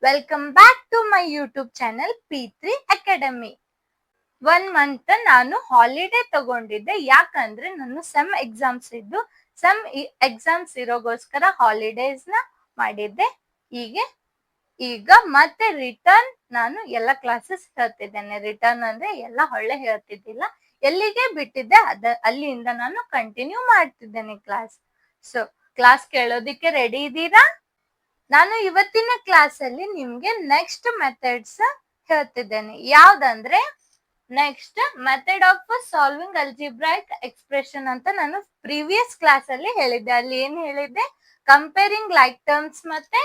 Welcome back to my YouTube channel P3 academy. 1 month ನಾನು holiday ತಗೊಂಡಿದ್ದೆ, ಯಾಕಂದ್ರೆ ನಾನು ಸೆಮ್ ಎಕ್ಸಾಮ್ಸ್ ಇರೋಗೋಸ್ಕರ ಹಾಲಿಡೇಸ್ ನ ಮಾಡಿದ್ದೆ. ಈಗ ಮತ್ತೆ ರಿಟರ್ನ್ ನಾನು ಎಲ್ಲ ಕ್ಲಾಸಸ್ ಹೇಳ್ತಿದ್ದೇನೆ. ರಿಟರ್ನ್ ಅಂದ್ರೆ ಎಲ್ಲ ಹೊಳ್ಳೆ ಹೇಳ್ತಿದ್ದಿಲ್ಲ, ಎಲ್ಲಿಗೆ ಬಿಟ್ಟಿದ್ದೆ ಅಲ್ಲಿಂದ ನಾನು ಕಂಟಿನ್ಯೂ ಮಾಡ್ತಿದ್ದೇನೆ ಕ್ಲಾಸ್. ಸೊ ಕ್ಲಾಸ್ ಕೇಳೋದಿಕ್ಕೆ ರೆಡಿ ಇದ್ದೀರಾ? ನಾನು ಇವತ್ತಿನ ಕ್ಲಾಸ್ ಅಲ್ಲಿ ನಿಮ್ಗೆ ನೆಕ್ಸ್ಟ್ ಮೆಥಡ್ಸ್ ಹೇಳ್ತಿದ್ದೇನೆ. ಯಾವ್ದಂದ್ರೆ next method of solving algebraic expression ಅಂತ ನಾನು ಪ್ರೀವಿಯಸ್ ಕ್ಲಾಸ್ ಅಲ್ಲಿ ಹೇಳಿದ್ದೆ. ಅಲ್ಲಿ ಏನ್ ಹೇಳಿದ್ದೆ? ಕಂಪೇರಿಂಗ್ ಲೈಕ್ ಟರ್ಮ್ಸ್ ಮತ್ತೆ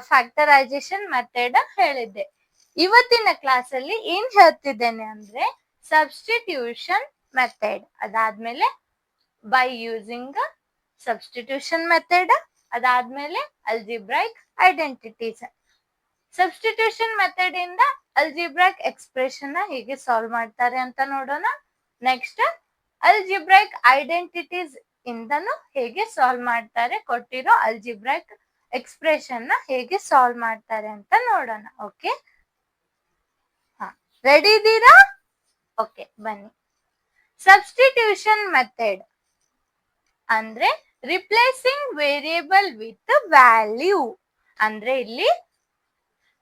ಫ್ಯಾಕ್ಟರೈಸೇಷನ್ ಮೆಥಡ್ ಹೇಳಿದ್ದೆ. ಇವತ್ತಿನ ಕ್ಲಾಸ್ ಅಲ್ಲಿ ಏನ್ ಹೇಳ್ತಿದ್ದೇನೆ ಅಂದ್ರೆ ಸಬ್ಸ್ಟಿಟ್ಯೂಷನ್ ಮೆಥಡ್, ಅದಾದ್ಮೇಲೆ ಬೈ ಯೂಸಿಂಗ್ ಸಬ್ಸ್ಟಿಟ್ಯೂಷನ್ ಮೆಥಡ್, ಅದಾದ್ಮೇಲೆ ಅಲ್ಜಿಬ್ರಾಯಿಕ್ ಐಡೆಂಟಿಟೀಸ್. ಸಬ್ಸ್ಟಿಟ್ಯೂಷನ್ ಮೆಥಡ್ ಇಂದ ಅಲ್ಜಿಬ್ರಾಯಿಕ್ ಎಕ್ಸ್ಪ್ರೆಷನ್ ನ ಹೇಗೆ ಸಾಲ್ವ್ ಮಾಡ್ತಾರೆ ಅಂತ ನೋಡೋಣ. ನೆಕ್ಸ್ಟ್ ಅಲ್ಜಿಬ್ರಾಯಿಕ್ ಐಡೆಂಟಿಟೀಸ್ ಇಂದನು ಹೇಗೆ ಸಾಲ್ವ್ ಮಾಡ್ತಾರೆ, ಕೊಟ್ಟಿರೋ ಅಲ್ಜಿಬ್ರಾಯಿಕ್ ಎಕ್ಸ್ಪ್ರೆಷನ್ ನ ಹೇಗೆ ಸಾಲ್ವ್ ಮಾಡ್ತಾರೆ ಅಂತ ನೋಡೋಣ. ಓಕೆ, ರೆಡಿ ಇದ್ದೀರಾ? ಓಕೆ, ಬನ್ನಿ. ಸಬ್ಸ್ಟಿಟ್ಯೂಷನ್ ಮೆಥಡ್ ಅಂದ್ರೆ ರಿಪ್ಲೇಸಿಂಗ್ ವೇರಿಯೇಬಲ್ ವಿತ್ ವ್ಯಾಲ್ಯೂ. ಅಂದ್ರೆ ಇಲ್ಲಿ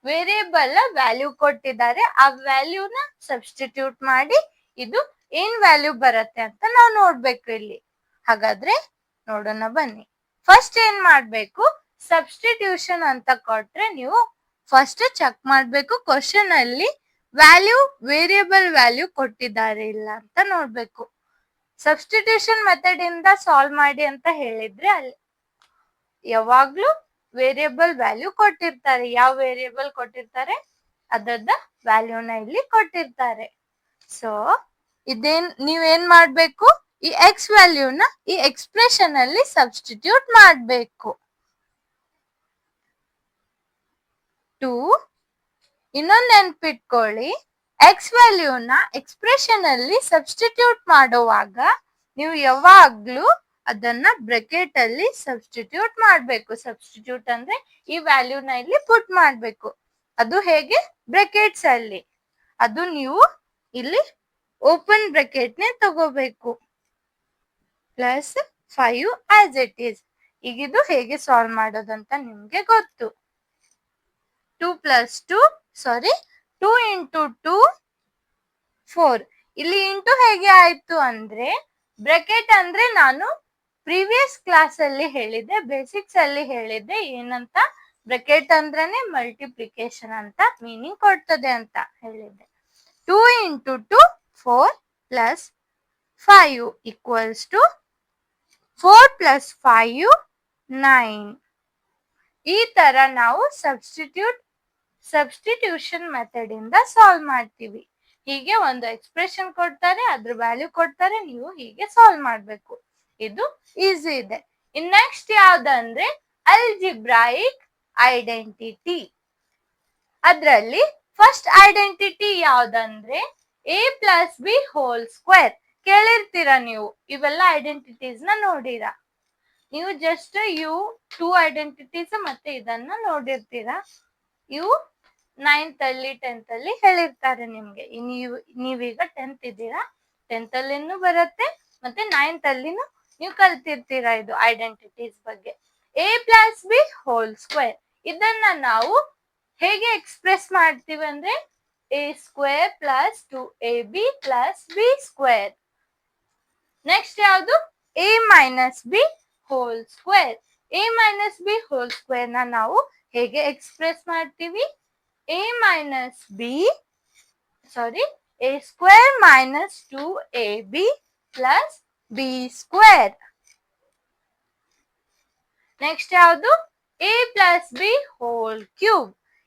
ವೇರಿಯೇಬಲ್ ವ್ಯಾಲ್ಯೂ ಕೊಟ್ಟಿದ್ದಾರೆ, ಆ ವ್ಯಾಲ್ಯೂನ ಸಬ್ಸ್ಟಿಟ್ಯೂಟ್ ಮಾಡಿ ಇದು ಏನ್ ವ್ಯಾಲ್ಯೂ ಬರುತ್ತೆ ಅಂತ ನಾವು ನೋಡ್ಬೇಕು ಇಲ್ಲಿ. ಹಾಗಾದ್ರೆ ನೋಡೋಣ ಬನ್ನಿ. ಫಸ್ಟ್ ಏನ್ ಮಾಡ್ಬೇಕು, ಸಬ್ಸ್ಟಿಟ್ಯೂಷನ್ ಅಂತ ಕೊಟ್ರೆ ನೀವು ಫಸ್ಟ್ ಚೆಕ್ ಮಾಡ್ಬೇಕು ಕ್ವಶನ್ ಅಲ್ಲಿ ವೇರಿಯೇಬಲ್ ವ್ಯಾಲ್ಯೂ ಕೊಟ್ಟಿದ್ದಾರೆ ಇಲ್ಲ ಅಂತ ನೋಡ್ಬೇಕು. ಸಬ್ಸ್ಟಿಟ್ಯೂಷನ್ ಮೆಥಡ್ ಇಂದ ಸಾಲ್ವ್ ಮಾಡಿ ಅಂತ ಹೇಳಿದ್ರೆ ಅಲ್ಲಿ ಯಾವಾಗ್ಲೂ ವೇರಿಯೇಬಲ್ ವ್ಯಾಲ್ಯೂ ಕೊಟ್ಟಿರ್ತಾರೆ. ಯಾವ ವೇರಿಯೇಬಲ್ ಕೊಟ್ಟಿರ್ತಾರೆ ಅದರದ ವ್ಯಾಲ್ಯೂನ ಇಲ್ಲಿ ಕೊಟ್ಟಿರ್ತಾರೆ. ಸೊ ನೀವೇನ್ ಮಾಡ್ಬೇಕು, ಈ ಎಕ್ಸ್ ವ್ಯಾಲ್ಯೂನ ಈ ಎಕ್ಸ್ಪ್ರೆಷನ್ ಅಲ್ಲಿ ಸಬ್ಸ್ಟಿಟ್ಯೂಟ್ ಮಾಡ್ಬೇಕು. ಇನ್ನೊಂದು ನೆನ್ಪಿಟ್ಕೊಳ್ಳಿ, ಎಕ್ಸ್ ವ್ಯಾಲ್ಯೂನ ಎಕ್ಸ್ಪ್ರೆಷನ್ ಅಲ್ಲಿ ಸಬ್ಸ್ಟಿಟ್ಯೂಟ್ ಮಾಡುವಾಗ ನೀವು ಯಾವಾಗ್ಲೂ ಅದನ್ನ ಬ್ರಾಕೆಟ್ ಅಲ್ಲಿ ಸಬ್ಸ್ಟಿಟ್ಯೂಟ್ ಮಾಡ್ಬೇಕು. ಸಬ್ಸ್ಟಿಟ್ಯೂಟ್ ಅಂದ್ರೆ ಈ ವ್ಯಾಲ್ಯೂನ ಇಲ್ಲಿ ಪುಟ್ ಮಾಡ್ಬೇಕು. ಅದು ಹೇಗೆ? ಬ್ರಾಕೆಟ್ಸ್ ಅಲ್ಲಿ. ಅದು ನೀವು ಇಲ್ಲಿ ಓಪನ್ ಬ್ರಾಕೆಟ್ ನೇ ತಗೋಬೇಕು. +5 ಆಸ್ ಇಟ್ ಈಸ್. ಈಗ ಇದು ಹೇಗೆ ಸಾಲ್ವ್ ಮಾಡೋದಂತ ನಿಮ್ಗೆ ಗೊತ್ತು. 2 × 2 4. ಇಲ್ಲಿ ಇಂಟು ಹೇಗೆ ಆಯ್ತು ಅಂದ್ರೆ ಬ್ರಾಕೆಟ್ ಅಂದ್ರೆ ನಾನು ಪ್ರೀವಿಯಸ್ ಕ್ಲಾಸ್ ಅಲ್ಲಿ ಹೇಳಿದ್ದೆ, ಬೇಸಿಕ್ಸ್ ಅಲ್ಲಿ ಹೇಳಿದ್ದೆ ಏನಂತ, ಬ್ರಾಕೆಟ್ ಅಂದ್ರೇನೆ ಮಲ್ಟಿಪ್ಲಿಕೇಶನ್ ಅಂತ ಮೀನಿಂಗ್ ಕೊಡ್ತದೆ ಅಂತ ಹೇಳಿದ್ದೆ. 2 × 2 4 +5 = 4 + 5 9. ಈ ತರ ನಾವು ಸಬ್ಸ್ಟಿಟ್ಯೂಷನ್ ಮೆಥಡ್ ಇಂದ ಸಾಲ್ವ್ ಮಾಡ್ತೀವಿ. ಹೀಗೆ ಒಂದು ಎಕ್ಸ್ಪ್ರೆಷನ್ ಕೊಡ್ತಾರೆ, ಅದ್ರ ವ್ಯಾಲ್ಯೂ ಕೊಡ್ತಾರೆ, ನೀವು ಹೀಗೆ ಸಾಲ್ವ್ ಮಾಡ್ಬೇಕು. ಇದು ಈಸಿ ಇದೆ. ನೆಕ್ಸ್ಟ್ ಯಾವ್ದಂದ್ರೆ ಅಲ್ಜಿಬ್ರಾಯಿಕ್ ಐಡೆಂಟಿಟಿ. ಅದ್ರಲ್ಲಿ ಫಸ್ಟ್ ಐಡೆಂಟಿಟಿ ಯಾವ್ದಂದ್ರೆ a+b² ಕೇಳಿರ್ತೀರಾ ನೀವು. ಇವೆಲ್ಲ ಐಡೆಂಟಿಟೀಸ್ ನ ನೋಡಿರಾ ನೀವು. ಜಸ್ಟ್ ಇವು 2 ಐಡೆಂಟಿಟೀಸ್ ಮತ್ತೆ ಇದನ್ನ ನೋಡಿರ್ತೀರಾ. ಇವು 9th ಅಲ್ಲಿ 10th ಅಲ್ಲಿ ಹೇಳಿರ್ತಾರೆ ನಿಮ್ಗೆ. ನೀವೀಗ 10th ಇದ್ದೀರಾ, 10th ಅಲ್ಲಿನೂ ಬರುತ್ತೆ ಮತ್ತೆ 9th ಅಲ್ಲಿನೂ ನೀವು ಕಲ್ತಿರ್ತೀರಾ ಇದು ಐಡೆಂಟಿಟೀಸ್ ಬಗ್ಗೆ. a+b² ಇದನ್ನ ನಾವು ಹೇಗೆ ಎಕ್ಸ್ಪ್ರೆಸ್ ಮಾಡ್ತೀವಿ ಅಂದ್ರೆ a² + 2ab + b². ನೆಕ್ಸ್ಟ್ ಯಾವುದು? a−b² a−b² ನ ನಾವು ಹೇಗೆ ಎಕ್ಸ್ಪ್ರೆಸ್ ಮಾಡ್ತೀವಿ? a² - 2ab + b². ನೆಕ್ಸ್ಟ್ ಯಾವುದು? a+b³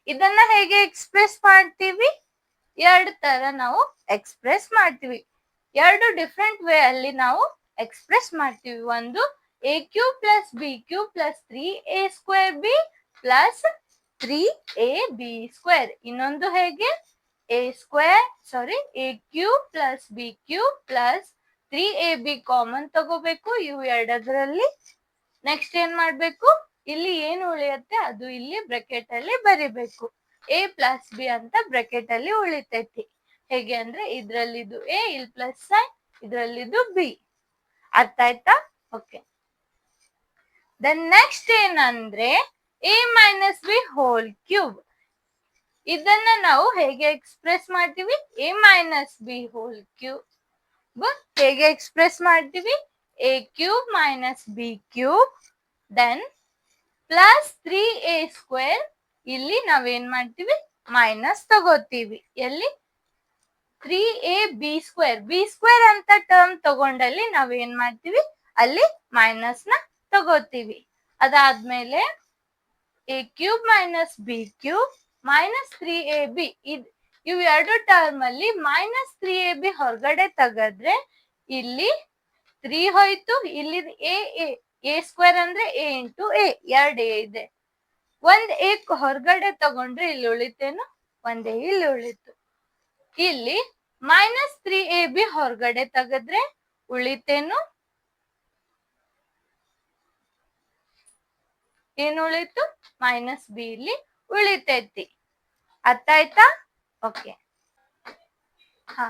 ಇದನ್ನ ಹೇಗೆ ಎಕ್ಸ್ಪ್ರೆಸ್ ಮಾಡ್ತೀವಿ? 2 ತರ ನಾವು ಎಕ್ಸ್ಪ್ರೆಸ್ ಮಾಡ್ತೀವಿ. 2 ಡಿಫ್ರೆಂಟ್ ವೇ ಅಲ್ಲಿ ನಾವು ಎಕ್ಸ್ಪ್ರೆಸ್ ಮಾಡ್ತೀವಿ. ಒಂದು a³ + b³ + 3a²b + 3ab². ಇನ್ನೊಂದು ಹೇಗೆ? a³ + b³ + 3ab ಕಾಮನ್ ತಗೋಬೇಕು ಇವು ಎರಡರಲ್ಲಿ. ನೆಕ್ಸ್ಟ್ ಏನ್ ಮಾಡ್ಬೇಕು? ಇಲ್ಲಿ ಏನು ಉಳಿಯುತ್ತೆ ಅದು ಇಲ್ಲಿ ಬ್ರಾಕೆಟ್ ಅಲ್ಲಿ ಬರಿಬೇಕು. a ಪ್ಲಸ್ ಬಿ ಅಂತ ಬ್ರಾಕೆಟ್ ಅಲ್ಲಿ ಉಳಿತೈತಿ. ಹೇಗೆ ಅಂದ್ರೆ ಇದ್ರಲ್ಲಿದು a, ಇಲ್ಲಿ ಪ್ಲಸ್ ಸೈನ್, ಇದ್ರಲ್ಲಿದು ಬಿ. ಅರ್ಥ ಆಯ್ತಾ? ಓಕೆ. ದೆನ್ ನೆಕ್ಸ್ಟ್ ಏನಂದ್ರೆ a minus B whole cube. ಇದನ್ನ ನಾವು ಹೇಗೆ ಎಕ್ಸ್ಪ್ರೆಸ್ ಮಾಡ್ತೀವಿ? a minus B whole cube ಹೇಗೆ ಎಕ್ಸ್ಪ್ರೆಸ್ ಮಾಡ್ತೀವಿ? a cube minus B cube then plus 3a square. ಇಲ್ಲಿ ನಾವೇನ್ ಮಾಡ್ತೀವಿ? ಮೈನಸ್ ತಗೋತೀವಿ. ಎಲ್ಲಿ? 3ab square. ಬಿ ಸ್ಕ್ವೇರ್ ಅಂತ ಟರ್ಮ್ ತಗೊಂಡಲ್ಲಿ ನಾವೇನ್ ಮಾಡ್ತೀವಿ? ಅಲ್ಲಿ ಮೈನಸ್ ನ ತಗೋತೀವಿ. ಅದಾದ್ಮೇಲೆ a cube minus B cube minus 3ab. ಇವು ಎರಡು ಟರ್ಮ್ ಅಲ್ಲಿ ಮೈನಸ್ 3ab ಹೊರಗಡೆ ತೆಗೆದ್ರೆ ಇಲ್ಲಿ 3 ಹೋಯ್ತು. ಇಲ್ಲಿ a ಸ್ಕ್ವೇರ್ ಅಂದ್ರೆ a ಇಂಟು a, 2a ಇದೆ. ಒಂದ್ a ಹೊರಗಡೆ ತಗೊಂಡ್ರೆ ಇಲ್ಲಿ ಉಳಿತೇನು? ಒಂದ್ a ಇಲ್ಲಿ ಉಳಿತು. ಇಲ್ಲಿ ಮೈನಸ್ 3ab ಹೊರಗಡೆ ತೆಗೆದ್ರೆ ಉಳಿತೇನು? ಏನು ಉಳಿತು? ಮೈನಸ್ ಬಿ ಇಲ್ಲಿ ಉಳಿತೈತಿ. ಅರ್ಥ ಆಯ್ತಾ? ಓಕೆ. ಹಾ,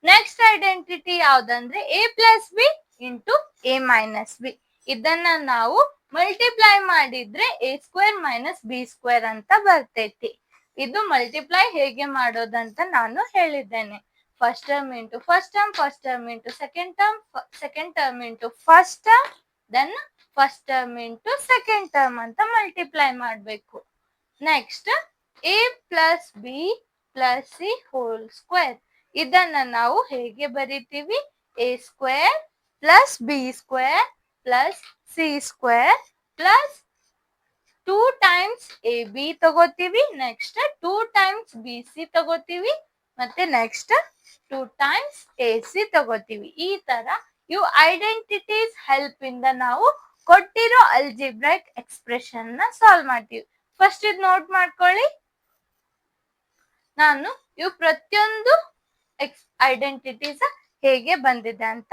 ನೆಕ್ಸ್ಟ್ ಐಡೆಂಟಿಟಿ ಯಾವ್ದಂದ್ರೆ a plus B into a minus B. ಇದನ್ನ ನಾವು ಮಲ್ಟಿಪ್ಲೈ ಮಾಡಿದ್ರೆ a square minus B square ಅಂತ ಬರ್ತೈತಿ. ಇದು ಮಲ್ಟಿಪ್ಲೈ ಹೇಗೆ ಮಾಡೋದಂತ ನಾನು ಹೇಳಿದ್ದೇನೆ. First term into first term, first term into second term, second term into first term, then first term into second term ಅಂತ ಮಲ್ಟಿಪ್ಲೈ ಮಾಡ್ಬೇಕು. Next a plus B plus C whole square. ಇದನ್ನ ನಾವು ಹೇಗೆ ಬರಿತೀವಿ? a square plus B square plus C square plus 2 times A B ತಗೋತೀವಿ. Next 2 times B C ತಗೋತೀವಿ. ಮತ್ತೆ next 2 times A C ತಗೋತೀವಿ. ಈ ತರ ಇವು ಐಡೆಂಟಿಟೀಸ್ ಹೆಲ್ಪ್ ಇಂದ ನಾವು ಕೊಟ್ಟಿರೋ ಅಲ್ಜಿಬ್ರೈಕ್ ಎಕ್ಸ್ಪ್ರೆಷನ್ ನ ಸಾಲ್ವ್ ಮಾಡ್ತೀವಿ. ಫಸ್ಟ್ ಇದು ನೋಟ್ ಮಾಡ್ಕೊಳ್ಳಿ. ನಾನು ಇವು ಪ್ರತಿಯೊಂದು ಐಡೆಂಟಿಟೀಸ್ ಹೇಗೆ ಬಂದಿದೆ ಅಂತ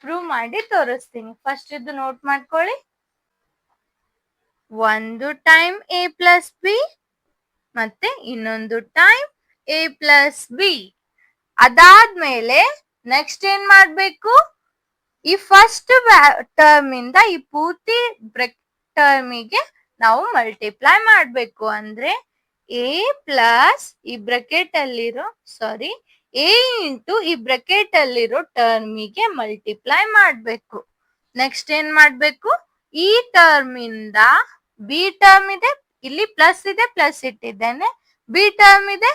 ಪ್ರೂವ್ ಮಾಡಿ ತೋರಿಸ್ತೀನಿ. ಫಸ್ಟ್ ಇದು ನೋಟ್ ಮಾಡ್ಕೊಳ್ಳಿ. ಒಂದು ಟೈಮ್ a ಪ್ಲಸ್ ಬಿ ಮತ್ತೆ ಇನ್ನೊಂದು ಟೈಮ್ a ಪ್ಲಸ್ ಬಿ. ಅದಾದ್ಮೇಲೆ ನೆಕ್ಸ್ಟ್ ಏನ್ ಮಾಡ್ಬೇಕು? ಈ ಫಸ್ಟ್ ಟರ್ಮ್ ಇಂದ ಈ ಪೂರ್ತಿ ಟರ್ಮಿಗೆ ನಾವು ಮಲ್ಟಿಪ್ಲೈ ಮಾಡ್ಬೇಕು. ಅಂದ್ರೆ a ಪ್ಲಸ್ ಈ ಬ್ರಾಕೆಟ್ ಅಲ್ಲಿರೋ a ಇಂಟು ಈ ಬ್ರಾಕೆಟ್ ಅಲ್ಲಿರೋ ಟರ್ಮಿಗೆ ಮಲ್ಟಿಪ್ಲೈ ಮಾಡ್ಬೇಕು. ನೆಕ್ಸ್ಟ್ ಏನ್ ಮಾಡ್ಬೇಕು? ಈ ಟರ್ಮ್ ಇಂದ ಬಿ ಟರ್ಮ್ ಇದೆ, ಇಲ್ಲಿ ಪ್ಲಸ್ ಇದೆ, ಪ್ಲಸ್ ಇಟ್ಟಿದ್ದೇನೆ. ಬಿ ಟರ್ಮ್ ಇದೆ,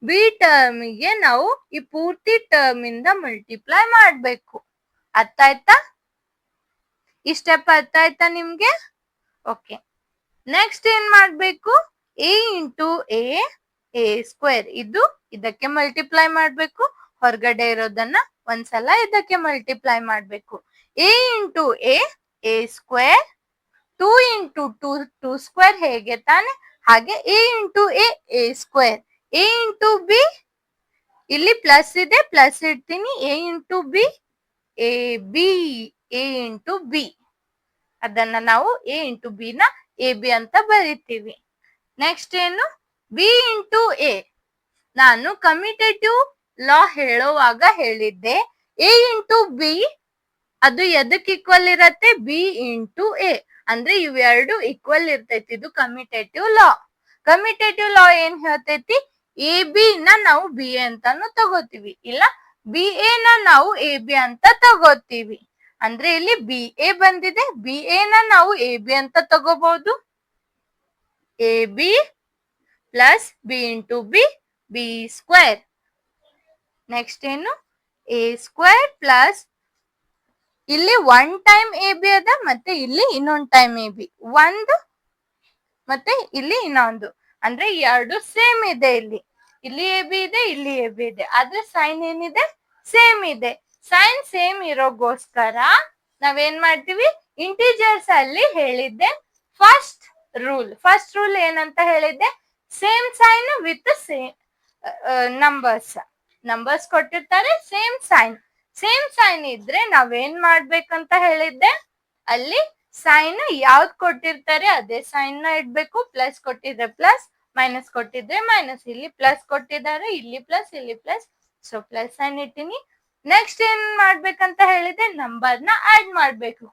ಬಿ ಟರ್ಮಿಗೆ ನಾವು ಈ ಪೂರ್ತಿ ಟರ್ಮ್ ಇಂದ ಮಲ್ಟಿಪ್ಲೈ ಮಾಡ್ಬೇಕು. ಅರ್ಥ ಆಯ್ತಾ? ಈ ಸ್ಟೆಪ್ ಅರ್ಥ ಆಯ್ತಾ ನಿಮ್ಗೆ? ಓಕೆ. ನೆಕ್ಸ್ಟ್ ಏನ್ ಮಾಡ್ಬೇಕು? a into a square. ಇದು ಇದಕ್ಕೆ ಮಲ್ಟಿಪ್ಲೈ ಮಾಡ್ಬೇಕು. ಹೊರಗಡೆ ಇರೋದನ್ನ ಒಂದ್ಸಲ ಇದಕ್ಕೆ ಮಲ್ಟಿಪ್ಲೈ ಮಾಡ್ಬೇಕು. a into a square, 2 into 2 square ಹೇಗೆ ತಾನೆ, ಹಾಗೆ a into a square. a into B, ಇಲ್ಲಿ ಪ್ಲಸ್ ಇದೆ, ಪ್ಲಸ್ ಇಡ್ತೀನಿ. a into B A B, a into B. ಅದನ್ನ ನಾವು a ಇಂಟು ಬಿ ನ ಎ ಬಿ ಅಂತ ಬರಿತೀವಿ. ನೆಕ್ಸ್ಟ್ ಏನು? B into A. ನಾನು ಕಮ್ಯುಟೇಟಿವ್ ಲಾ ಹೇಳುವಾಗ ಹೇಳಿದ್ದೆ a ಇಂಟು ಬಿ ಅದು ಎದಕ್ಕೆ ಈಕ್ವಲ್ ಇರತ್ತೆ? B into A. ಅಂದ್ರೆ ಇವೆರಡು ಈಕ್ವಲ್ ಇರ್ತೈತಿ. ಇದು ಕಮ್ಯುಟೇಟಿವ್ ಲಾ. ಕಮ್ಯುಟೇಟಿವ್ ಲಾ ಏನ್ ಹೇಳ್ತೈತಿ? ಎ ಬಿ ನ ನಾವು ಬಿ ಎ ಅಂತಾನು ತಗೋತೀವಿ, ಇಲ್ಲ ಬಿ ಎ ನ ನಾವು ಎ ಬಿ ಅಂತ ತಗೋತೀವಿ. ಅಂದ್ರೆ ಇಲ್ಲಿ ಬಿ ಎ ಬಂದಿದೆ, ಬಿ ಎ ನ ನಾವು ಎ ಬಿ ಅಂತ ತಗೋಬಹುದು. A B plus B into B, B square. Next ಏನು? ಎ ಸ್ಕ್ವೇರ್ ಪ್ಲಸ್ ಇಲ್ಲಿ 1 ಟೈಮ್ ಎ ಬಿ ಅದ, ಮತ್ತೆ ಇಲ್ಲಿ ಇನ್ನೊಂದು ಟೈಮ್ ಎ ಬಿ, ಒಂದು ಮತ್ತೆ ಇಲ್ಲಿ ಇನ್ನೊಂದು. ಅಂದ್ರೆ ಎರಡು ಸೇಮ್ ಇದೆ. ಇಲ್ಲಿ ಎ ಬಿ ಇದೆ, ಇಲ್ಲಿ ಎ ಬಿ ಇದೆ, ಆದ್ರೆ ಸೈನ್ ಏನಿದೆ? ಸೇಮ್ ಇದೆ. ಸೈನ್ ಸೇಮ್ ಇರೋಗೋಸ್ಕರ ನಾವೇನ್ ಮಾಡ್ತೀವಿ? ಇಂಟಿಜರ್ಸ್ ಅಲ್ಲಿ ಹೇಳಿದ್ದೆ ಫಸ್ಟ್ ರೂಲ್ ಏನಂತ ಹೇಳಿದ್ದೆ? Same sign with same numbers ಕೊಟ್ಟಿರ್ತಾರೆ, ಸೇಮ್ ಸೈನ್ ಇದ್ರೆ ನಾವೇನ್ ಮಾಡ್ಬೇಕಂತ ಹೇಳಿದ್ದೆ? ಅಲ್ಲಿ ಸೈನ್ ಯಾವ್ದು ಕೊಟ್ಟಿರ್ತಾರೆ ಅದೇ ಸೈನ್ ನ ಇಡ್ಬೇಕು. ಪ್ಲಸ್ ಕೊಟ್ಟಿದ್ರೆ ಪ್ಲಸ್, ಮೈನಸ್ ಕೊಟ್ಟಿದ್ರೆ ಮೈನಸ್. ಇಲ್ಲಿ ಪ್ಲಸ್ ಕೊಟ್ಟಿದ್ದಾರೆ, ಇಲ್ಲಿ ಪ್ಲಸ್, ಇಲ್ಲಿ ಪ್ಲಸ್, ಸೊ ಪ್ಲಸ್ ಸೈನ್ ಇಟ್ಟಿನಿ. ನೆಕ್ಸ್ಟ್ ಏನ್ ಮಾಡ್ಬೇಕಂತ ಹೇಳಿದ್ರೆ ನಂಬರ್ ನ ಆಡ್ ಮಾಡ್ಬೇಕು.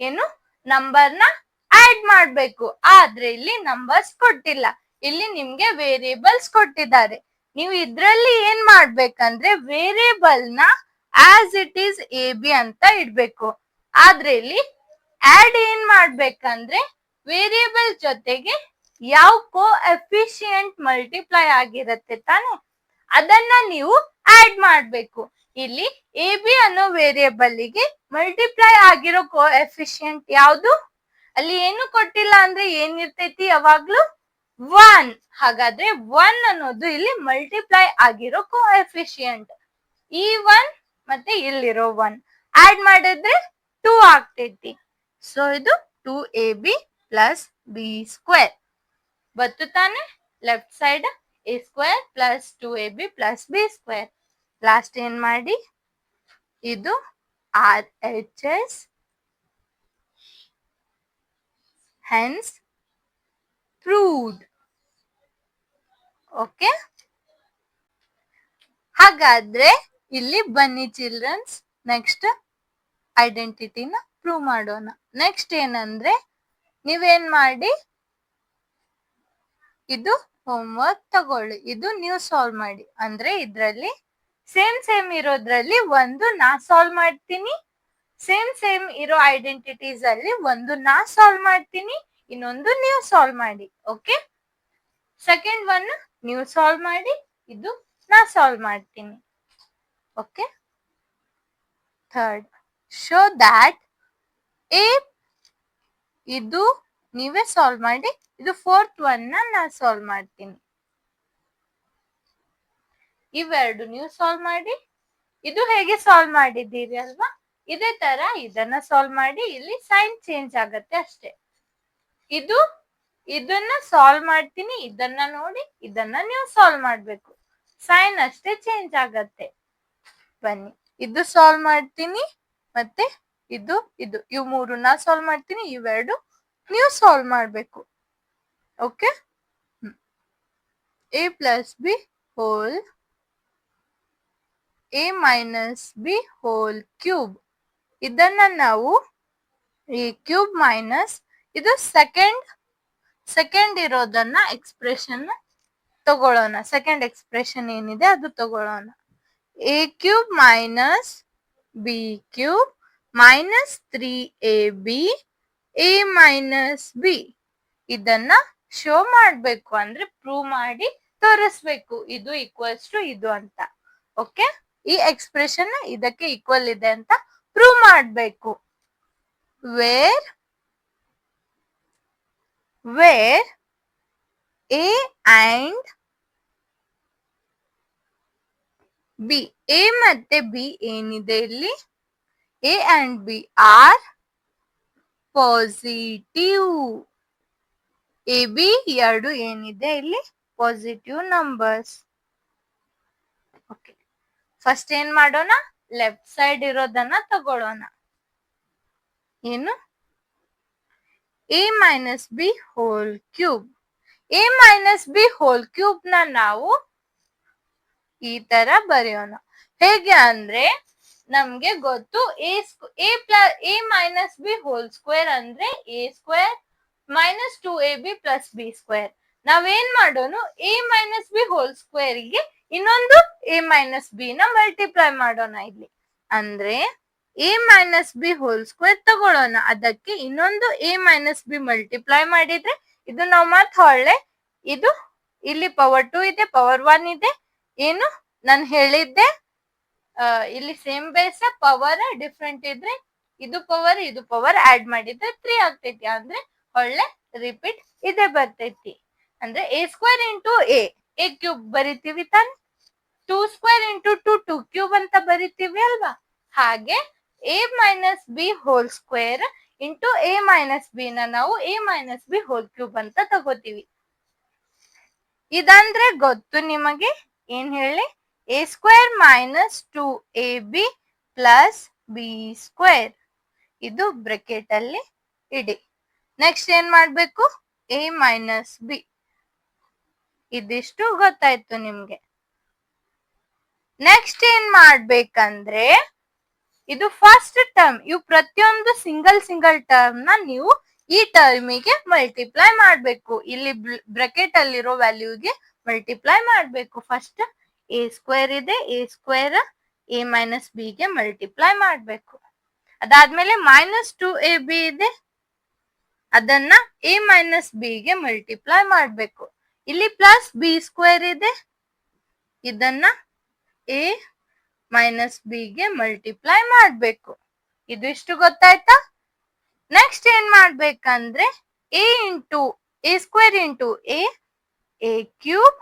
ಏನು? ನಂಬರ್ ನ ಆಡ್ ಮಾಡ್ಬೇಕು. ಆದ್ರೆ ಇಲ್ಲಿ ನಂಬರ್ಸ್ ಕೊಟ್ಟಿಲ್ಲ, ಇಲ್ಲಿ ನಿಮ್ಗೆ ವೇರಿಯೇಬಲ್ಸ್ ಕೊಟ್ಟಿದ್ದಾರೆ. ನೀವು ಇದ್ರಲ್ಲಿ ಏನ್ ಮಾಡ್ಬೇಕಂದ್ರೆ ವೇರಿಯೇಬಲ್ ನ as it is A B ಅಂತ ಇಡ್ಬೇಕು. ಆದ್ರೆ ಇಲ್ಲಿ ಆಡ್ ಏನ್ ಮಾಡ್ಬೇಕಂದ್ರೆ ವೇರಿಯೇಬಲ್ ಜೊತೆಗೆ ಯಾವ ಕೋಎಫಿಷಿಯಂಟ್ ಮಲ್ಟಿಪ್ಲೈ ಆಗಿರತ್ತೆ ತಾನೆ, ಅದನ್ನ ನೀವು ಆಡ್ ಮಾಡ್ಬೇಕು. ಇಲ್ಲಿ ಎ ಬಿ ಅನ್ನೋ ವೇರಿಯೇಬಲ್ ಗೆ ಮಲ್ಟಿಪ್ಲೈ ಆಗಿರೋ ಕೋಎಫಿಷಿಯಂಟ್ ಯಾವುದು? ಅಲ್ಲಿ ಏನು ಕೊಟ್ಟಿಲ್ಲ ಅಂದ್ರೆ ಏನಿರ್ತೈತಿ ಯಾವಾಗ್ಲೂ 1. ಹಾಗಾದ್ರೆ 1 ಅನ್ನೋದು ಇಲ್ಲಿ ಮಲ್ಟಿಪ್ಲೈ ಆಗಿರೋ ಕೋಎಫಿಷಿಯಂಟ್. ಈ 1 ಮತ್ತೆ ಇಲ್ಲಿರೋ 1 ಆಡ್ ಮಾಡಿದ್ರೆ 2 ಆಗ್ತೈತಿ. ಸೊ ಇದು 2ab ಪ್ಲಸ್ ಬಿ ಸ್ಕ್ವೇರ್ ಬತ್ತು ತಾನೆ. Left side a square plus 2ab plus B square. Last ಏನ್ ಮಾಡಿ ಇದು RHS, hence proved. ಓಕೆ, ಹಾಗಾದ್ರೆ ಇಲ್ಲಿ ಬನ್ನಿ ಚಿಲ್ಡ್ರನ್ಸ್, ನೆಕ್ಸ್ಟ್ ಐಡೆಂಟಿಟಿನ ಪ್ರೂವ್ ಮಾಡೋಣ. ನೆಕ್ಸ್ಟ್ ಏನಂದ್ರೆ ನೀವೇನ್ ಮಾಡಿ, ಇದು ಹೋಮ್ವರ್ಕ್ ತಗೊಳ್ಳಿ, ಇದು ನೀವು ಸಾಲ್ವ್ ಮಾಡಿ. ಅಂದ್ರೆ ಇದ್ರಲ್ಲಿ ಸೇಮ್ ಇರೋದ್ರಲ್ಲಿ ಒಂದು ನಾ ಸಾಲ್ವ್ ಮಾಡ್ತೀನಿ, ಸೇಮ್ ಇರೋ ಐಡೆಂಟಿಟೀಸ್ ಅಲ್ಲಿ ಒಂದು ನಾ ಸಾಲ್ವ್ ಮಾಡ್ತೀನಿ, ಇನ್ನೊಂದು ನೀವು ಸಾಲ್ವ್ ಮಾಡಿ. ಓಕೆ, ಸೆಕೆಂಡ್ ಒನ್ ನೀವು ಸಾಲ್ವ್ ಮಾಡಿ, ಇದು ನಾ ಸಾಲ್ವ್ ಮಾಡ್ತೀನಿ. Okay, third show that A, ಇದು ನೀವೇ ಸಾಲ್ವ್ ಮಾಡಿ, ಇದು ಫೋರ್ತ್ ಒನ್ ನಾ ಸಾಲ್ವ್ ಮಾಡ್ತೀನಿ. ಇವೆರಡು ನೀವು ಸಾಲ್ವ್ ಮಾಡಿ. ಇದು ಹೇಗೆ ಸಾಲ್ವ್ ಮಾಡಿದ್ದೀರಿ ಅಲ್ವಾ, ಇದೇ ತರ ಇದನ್ನ ಸಾಲ್ವ್ ಮಾಡಿ. ಇಲ್ಲಿ ಸೈನ್ ಚೇಂಜ್ ಆಗತ್ತೆ ಅಷ್ಟೇ. ಇದನ್ನ ಸಾಲ್ವ್ ಮಾಡ್ತೀನಿ, ಇದನ್ನ ನೋಡಿ, ಇದನ್ನ ನೀವು ಸಾಲ್ವ್ ಮಾಡ್ಬೇಕು, ಸೈನ್ ಅಷ್ಟೇ ಚೇಂಜ್ ಆಗತ್ತೆ. ಬನ್ನಿ, ಇದು ಸಾಲ್ವ್ ಮಾಡ್ತೀನಿ, ಮತ್ತೆ ಇವು ಮೂರು ನಾ ಸಾಲ್ವ್ ಮಾಡ್ತೀನಿ, ಇವೆರಡು ನೀವು ಸಾಲ್ವ್ ಮಾಡ್ಬೇಕು. Okay, a plus B whole a minus B whole cube. ಇದನ್ನ ನಾವು ಈ ಕ್ಯೂಬ್ ಮೈನಸ್ ಇದು ಸೆಕೆಂಡ್ ಇರೋದನ್ನ ಎಕ್ಸ್ಪ್ರೆಷನ್ ತಗೊಳ್ಳೋಣ. ಸೆಕೆಂಡ್ ಎಕ್ಸ್ಪ್ರೆಷನ್ ಏನಿದೆ ಅದು ತಗೊಳ್ಳೋಣ. a cube minus B cube minus 3ab a minus B. ಇದನ್ನ ಶೋ ಮಾಡ್ಬೇಕು, ಅಂದ್ರೆ ಪ್ರೂವ್ ಮಾಡಿ ತೋರಿಸ್ಬೇಕು, ಇದು ಈಕ್ವಲ್ಸ್ ಟು ಇದು ಅಂತ. ಓಕೆ, ಈ ಎಕ್ಸ್ಪ್ರೆಷನ್ ಇದಕ್ಕೆ ಈಕ್ವಲ್ ಇದೆ ಅಂತ ಪ್ರೂವ್ ಮಾಡ್ಬೇಕು. Where a and B, A ಮತ್ತೆ ಬಿ ಏನಿದೆ ಇಲ್ಲಿ, a and B are positive. A B ಎರಡು ಏನಿದೆ ಇಲ್ಲಿ ಪಾಸಿಟಿವ್ ನಂಬರ್ಸ್. ಓಕೆ, ಫಸ್ಟ್ ಏನ್ ಮಾಡೋಣ, ಲೆಫ್ಟ್ ಸೈಡ್ ಇರೋದನ್ನ ತಗೊಳ್ಳೋಣ. ಏನು? a minus B whole cube. a minus B whole cube ನ ನಾವು ಈ ತರ ಬರೆಯೋಣ. ಹೇಗೆ ಅಂದ್ರೆ ನಮ್ಗೆ ಗೊತ್ತು a minus B whole square ಅಂದ್ರೆ a square minus 2ab plus B square. ನಾವೇನ್ ಮಾಡೋಣ, a minus B whole square ಗೆ ಇನ್ನೊಂದು a ಮೈನಸ್ ಬಿ ನ ಮಲ್ಟಿಪ್ಲೈ ಮಾಡೋಣ ಇಲ್ಲಿ. ಅಂದ್ರೆ a minus B whole square ತಗೊಳ್ಳೋಣ, ಅದಕ್ಕೆ ಇನ್ನೊಂದು a ಮೈನಸ್ ಬಿ ಮಲ್ಟಿಪ್ಲೈ ಮಾಡಿದ್ರೆ ಇದು ನಾವು ಮತ್ ಹೊಳ್ಳೆ ಇದು ಇಲ್ಲಿ ಪವರ್ 2 ಇದೆ, ಪವರ್ 1 ಇದೆ. ಏನು ನಾನು ಹೇಳಿದ್ದೆ, ಇಲ್ಲಿ ಸೇಮ್ ಬೇಸ್ ಪವರ್ ಡಿಫ್ರೆಂಟ್ ಇದ್ರೆ ಇದು ಪವರ್ ಆಡ್ ಮಾಡಿದ್ರೆ 3 ಆಗ್ತೈತಿ. ಅಂದ್ರೆ ಒಳ್ಳೆ ರಿಪೀಟ್ ಇದೆ ಬರ್ತೈತಿ. ಅಂದ್ರೆ a square into a cube ಬರಿತೀವಿ ತಾನೆ, 2 ಸ್ಕ್ವೇರ್ ಇಂಟು 2 ಕ್ಯೂಬ್ ಅಂತ ಬರಿತೀವಿ ಅಲ್ವಾ. ಹಾಗೆ a minus B whole square into a minus B ನ ನಾವು a minus B whole cube ಅಂತ ತಗೋತೀವಿ. ಇದಂದ್ರೆ ಗೊತ್ತು ನಿಮಗೆ, ಏನ್ ಹೇಳಿ, a square minus 2ab plus B square. ಇದು ಬ್ರಾಕೆಟ್ ಅಲ್ಲಿ ಇಡಿ. ನೆಕ್ಸ್ಟ್ ಏನ್ ಮಾಡ್ಬೇಕು, a ಮೈನಸ್ ಬಿ. ಇದಿಷ್ಟು ಗೊತ್ತಾಯ್ತು ನಿಮ್ಗೆ. ನೆಕ್ಸ್ಟ್ ಏನ್ ಮಾಡ್ಬೇಕಂದ್ರೆ, ಇದು ಫಸ್ಟ್ ಟರ್ಮ್. ಇವು ಪ್ರತಿಯೊಂದು ಸಿಂಗಲ್ ಸಿಂಗಲ್ ಟರ್ಮ್ ನ ನೀವು ಈ ಟರ್ಮಿಗೆ ಮಲ್ಟಿಪ್ಲೈ ಮಾಡ್ಬೇಕು. ಇಲ್ಲಿ ಬ್ರಾಕೆಟ್ ಅಲ್ಲಿರೋ ವ್ಯಾಲ್ಯೂಗೆ ಮಲ್ಟಿಪ್ಲೈ ಮಾಡ್ಬೇಕು. ಫಸ್ಟ್ a ಸ್ಕ್ವೇರ್ ಇದೆ, a square a minus B ಗೆ ಮಲ್ಟಿಪ್ಲೈ ಮಾಡ್ಬೇಕು. ಅದಾದ್ಮೇಲೆ -2ab ಇದೆ, ಅದನ್ನ a ಮೈನಸ್ ಬಿ ಗೆ ಮಲ್ಟಿಪ್ಲೈ ಮಾಡ್ಬೇಕು. ಇಲ್ಲಿ ಪ್ಲಸ್ ಬಿ ಸ್ಕ್ವೇರ್ ಇದೆ, ಇದನ್ನ a ಮೈನಸ್ ಬಿ ಗೆ ಮಲ್ಟಿಪ್ಲೈ ಮಾಡ್ಬೇಕು. ಇದು ಇಷ್ಟು ಗೊತ್ತಾಯ್ತಾ? ನೆಕ್ಸ್ಟ್ ಏನ್ ಮಾಡ್ಬೇಕಂದ್ರೆ a square into a cube,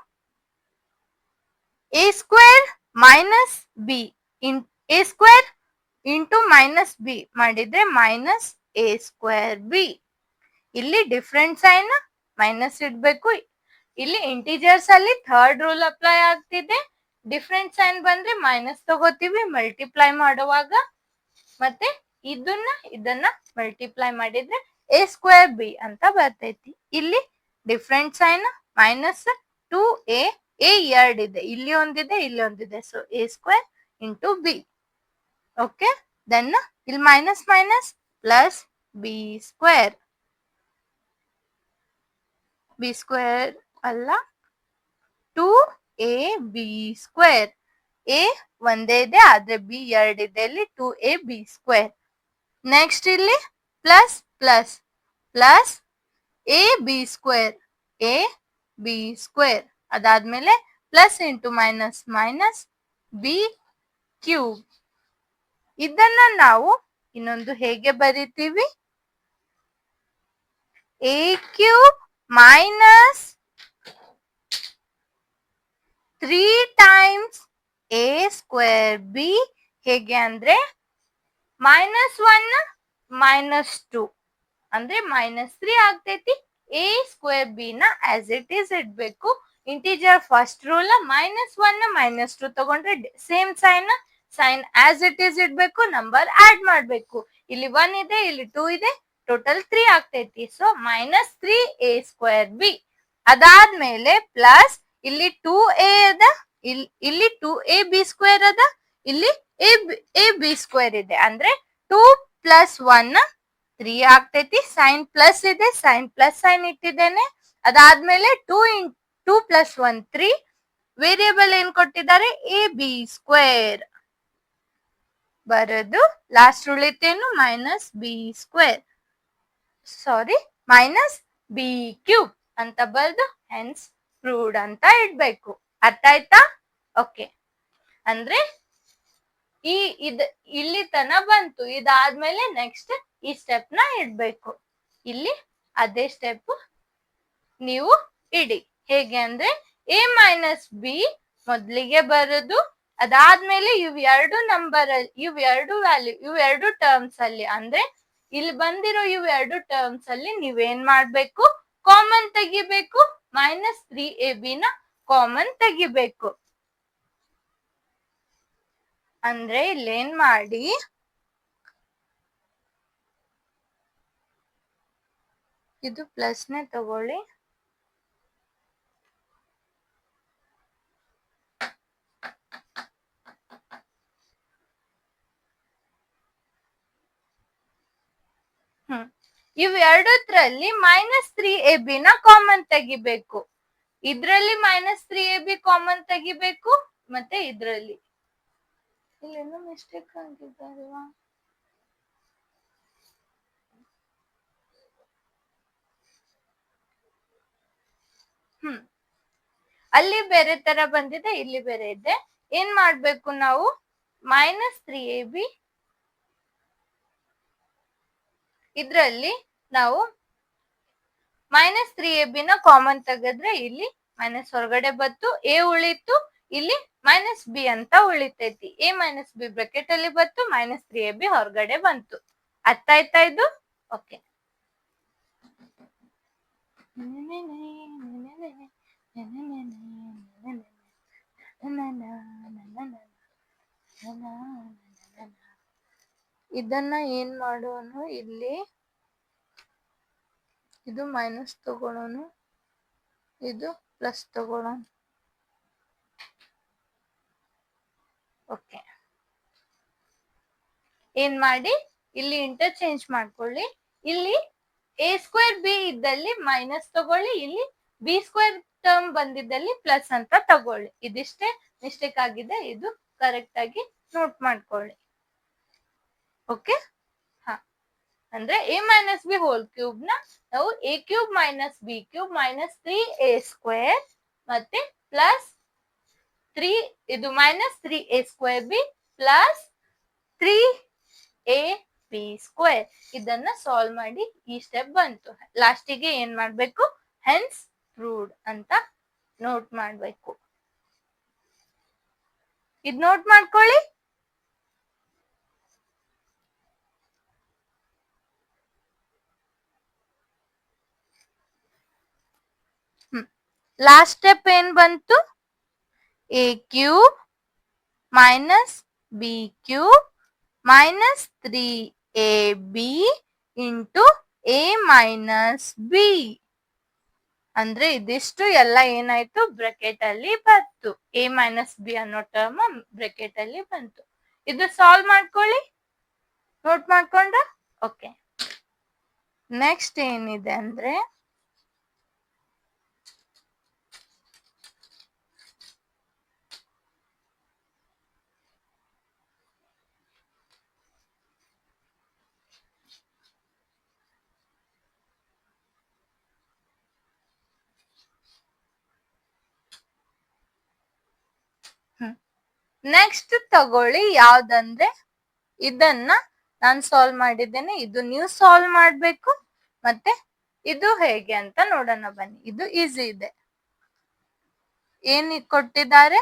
a square minus B, a square into minus B ಮಾಡಿದ್ರೆ ಮೈನಸ್ a ಸ್ಕ್ವೇರ್ ಬಿ. ಇಲ್ಲಿ ಡಿಫ್ರೆಂಟ್ ಸೈನ್ ಮೈನಸ್ ಇಡ್ಬೇಕು. ಇಲ್ಲಿ ಇಂಟಿಜರ್ಸ್ ಅಲ್ಲಿ ಥರ್ಡ್ ರೂಲ್ ಅಪ್ಲೈ ಆಗ್ತಿದೆ. ಡಿಫ್ರೆಂಟ್ ಸೈನ್ ಬಂದ್ರೆ ಮೈನಸ್ ತಗೋತೀವಿ ಮಲ್ಟಿಪ್ಲೈ ಮಾಡುವಾಗ. ಮತ್ತೆ ಇದನ್ನ ಮಲ್ಟಿಪ್ಲೈ ಮಾಡಿದ್ರೆ a ಸ್ಕ್ವೇರ್ ಬಿ ಅಂತ ಬರ್ತೈತಿ. ಇಲ್ಲಿ ಡಿಫ್ರೆಂಟ್ ಸೈನ್ -2a, a ಎರಡಿದೆ, ಇಲ್ಲಿ ಒಂದಿದೆ, ಇಲ್ಲಿ ಒಂದಿದೆ. So a square into B. Okay, then ಇಲ್ಲಿ minus minus plus B square. B square ಅಲ್ಲ, 2ab ಸ್ಕ್ವೇರ್. a ಒಂದೇ ಇದೆ ಆದ್ರೆ ಬಿ ಎರಡಿದೆ, ಇಲ್ಲಿ 2ab ಸ್ಕ್ವೇರ್. ನೆಕ್ಸ್ಟ್ ಇಲ್ಲಿ plus plus plus a b square, a b square. ಅದಾದ್ಮೇಲೆ plus into minus minus B cube. ಇದನ್ನ ನಾವು ಇನ್ನೊಂದು ಹೇಗೆ ಬರಿತೀವಿ, a cube minus 3 times a square B. ಹೇಗೆ ಅಂದ್ರೆ -1 -2 ಅಂದ್ರೆ -3 ಆಗ್ತೈತಿ. a ಸ್ಕ್ವೇರ್ ಬಿ ನ ಆಸ್ ಇಟ್ ಈಸ್ ಇಡ್ಬೇಕು. ಇಂಟಿಜರ್ ಫಸ್ಟ್ ರೂಲ್ -1 -2 ತಗೊಂಡ್ರೆ same sign as it is ಇಡ್ಬೇಕು. ನಂಬರ್ ಆಡ್ ಮಾಡ್ಬೇಕು. ಇಲ್ಲಿ 1 ಇದೆ, ಇಲ್ಲಿ 2 ಇದೆ, ಟೋಟಲ್ 3 ಆಗ್ತೈತಿ. So -3a square B. ಅದಾದ್ಮೇಲೆ ಪ್ಲಸ್ ಇಲ್ಲಿ 2a ಅದ, ಇಲ್ಲಿ 2ab ಸ್ಕ್ವೇರ್ ಅದ, ಇಲ್ಲಿ ab ಸ್ಕ್ವೇರ್ ಇದೆ. ಅಂದ್ರೆ 2 + 1 3 ಆಗ್ತೈತಿ. ಸೈನ್ ಪ್ಲಸ್ ಇದೆ, ಸೈನ್ ಪ್ಲಸ್ ಸೈನ್ ಇಟ್ಟಿದ್ದೇನೆ. ಅದಾದ್ಮೇಲೆ 2 + 1 3. ವೇರಿಯೇಬಲ್ ಏನ್ ಕೊಟ್ಟಿದ್ದಾರೆ, ab ಸ್ಕ್ವೇರ್ ಬರೋದು. ಲಾಸ್ಟ್ ಉಳಿತೇನು, -b ಸ್ಕ್ವೇರ್, ಸಾರಿ -b ಕ್ಯೂಬ್ ಅಂತ ಬರೆದು ಹೆನ್ಸ್ ಪ್ರೂವ್ಡ್ ಅಂತ ಇಡ್ಬೇಕು. ಅರ್ಥ ಆಯ್ತಾ? ಓಕೆ, ಅಂದ್ರೆ ಇಲ್ಲಿ ತನ ಬಂತು. ಇದಾದ್ಮೇಲೆ ನೆಕ್ಸ್ಟ್ ಈ ಸ್ಟೆಪ್ ನ ಇಡ್ಬೇಕು. ಇಲ್ಲಿ ಅದೇ ಸ್ಟೆಪ್ ನೀವು ಇಡಿ. ಹೇಗೆ ಅಂದ್ರೆ a ಮೈನಸ್ ಬಿ ಮೊದ್ಲಿಗೆ ಬರೋದು. ಅದಾದ್ಮೇಲೆ ಇವೆರಡು ನಂಬರ್, ಇವೆರಡು ವ್ಯಾಲ್ಯೂ, ಇವೆರಡು ಟರ್ಮ್ಸ್ ಅಲ್ಲಿ, ಅಂದ್ರೆ ಇಲ್ಲಿ ಬಂದಿರೋ ಇವೆರಡು ಟರ್ಮ್ಸ್ ಅಲ್ಲಿ ನೀವೇನ್ ಮಾಡ್ಬೇಕು, ಕಾಮನ್ ತೆಗಿಬೇಕು. -3ab ನ ಕಾಮನ್ ತೆಗಿಬೇಕು. ಅಂದ್ರೆ ಇಲ್ಲೇನ್ ಮಾಡಿ, ಇದು ಪ್ಲಸ್ನೇ ತಗೊಳ್ಳಿ. ಇವೆರಡರಲ್ಲಿ -3ab ನ ಕಾಮನ್ ತೆಗಿಬೇಕು. ಇದ್ರಲ್ಲಿ -3ab ಕಾಮನ್ ತೆಗಿಬೇಕು, ಮತ್ತೆ ಇದ್ರಲ್ಲಿ ಇಲ್ಲೇನೋ ಮಿಸ್ಟೇಕ್ ಆಗಿದೆ ಅಲ್ವಾ. ಅಲ್ಲಿ ಬೇರೆ ತರ ಬಂದಿದೆ, ಇಲ್ಲಿ ಬೇರೆ ಇದೆ. ಏನ್ ಮಾಡ್ಬೇಕು ನಾವು, -3ab ಇದ್ರಲ್ಲಿ ನಾವು -3ab ನ ಕಾಮನ್ ತೆಗೆದ್ರೆ ಇಲ್ಲಿ ಮೈನಸ್ ಹೊರಗಡೆ ಬತ್ತು, a ಉಳಿತು, ಇಲ್ಲಿ -b ಅಂತ ಉಳಿತೈತಿ. a - b ಬ್ರಾಕೆಟ್ ಅಲ್ಲಿ ಬತ್ತು, -3ab ಹೊರಗಡೆ ಬಂತು. ಅರ್ಥ ಆಯ್ತಾ ಇದು? ಓಕೆ, ಇದನ್ನ ಏನ್ ಮಾಡೋನು, ಇಲ್ಲಿ ಇದು ಮೈನಸ್ ತಗೊಳ್ಳೋಣ, ಇದು ಪ್ಲಸ್ ತಗೊಳ್ಳೋಣ. ಓಕೆ, ಏನ್ ಮಾಡಿ ಇಲ್ಲಿ ಇಂಟರ್ಚೇಂಜ್ ಮಾಡ್ಕೊಳ್ಳಿ. ಇಲ್ಲಿ ಎ ಸ್ಕ್ವೇರ್ ಬಿ ಇದ್ದಲ್ಲಿ ಮೈನಸ್ ತಗೊಳ್ಳಿ, ಇಲ್ಲಿ ಬಿ ಸ್ಕ್ವೇರ್ ಟರ್ಮ್ ಬಂದಿದ್ದಲ್ಲಿ ಪ್ಲಸ್ ಅಂತ ತಗೊಳ್ಳಿ. ಇದಿಷ್ಟೇ ಮಿಸ್ಟೇಕ್ ಆಗಿದೆ, ಇದು ಕರೆಕ್ಟ್ ಆಗಿ ನೋಟ್ ಮಾಡ್ಕೊಳ್ಳಿ. ಓಕೆ, ಹಾ, ಅಂದ್ರೆ A minus B whole cube ನ ನಾವು A cube minus B cube minus 3a square ಮತ್ತೆ ಪ್ಲಸ್ 3 ಇದು minus 3a square B plus 3ab square ಇದನ್ನ ಸಾಲ್ವ್ ಮಾಡಿ ಈ ಸ್ಟೆಪ್ ಬಂತು. ಲಾಸ್ಟಿಗೆ ಏನ್ ಮಾಡ್ಬೇಕು, ಹೆನ್ಸ್ ಪ್ರೂವ್ಡ್ ಅಂತ ನೋಟ್ ಮಾಡ್ಬೇಕು. ಇದ್ ನೋಟ್ ಮಾಡ್ಕೊಳ್ಳಿ. ಲಾಸ್ಟ್ ಸ್ಟೆಪ್ ಏನ್ ಬಂತು, A cube minus B cube minus 3ab into A minus B. ಅಂದ್ರೆ ಇದಿಷ್ಟು ಎಲ್ಲ ಏನಾಯ್ತು, ಬ್ರಾಕೆಟ್ ಅಲ್ಲಿ ಬಂತು. ಎ ಮೈನಸ್ ಬಿ ಅನ್ನೋ ಟರ್ಮ್ ಬ್ರಾಕೆಟ್ ಅಲ್ಲಿ ಬಂತು. ಇದು ಸಾಲ್ವ್ ಮಾಡ್ಕೊಳ್ಳಿ, ನೋಟ್ ಮಾಡ್ಕೊಂಡ. ಓಕೆ, ನೆಕ್ಸ್ಟ್ ಏನಿದೆ ಅಂದ್ರೆ ನೆಕ್ಸ್ಟ್ ತಗೊಳ್ಳಿ ಯಾವ್ದಂದ್ರೆ ಇದನ್ನ ನಾನು ಸಾಲ್ವ್ ಮಾಡಿದ್ದೇನೆ, ಇದು ನೀವು ಸಾಲ್ವ್ ಮಾಡ್ಬೇಕು. ಮತ್ತೆ ಇದು ಹೇಗೆ ಅಂತ ನೋಡೋಣ ಬನ್ನಿ. ಇದು ಈಸಿ ಇದೆ. ಏನ್ ಕೊಟ್ಟಿದ್ದಾರೆ,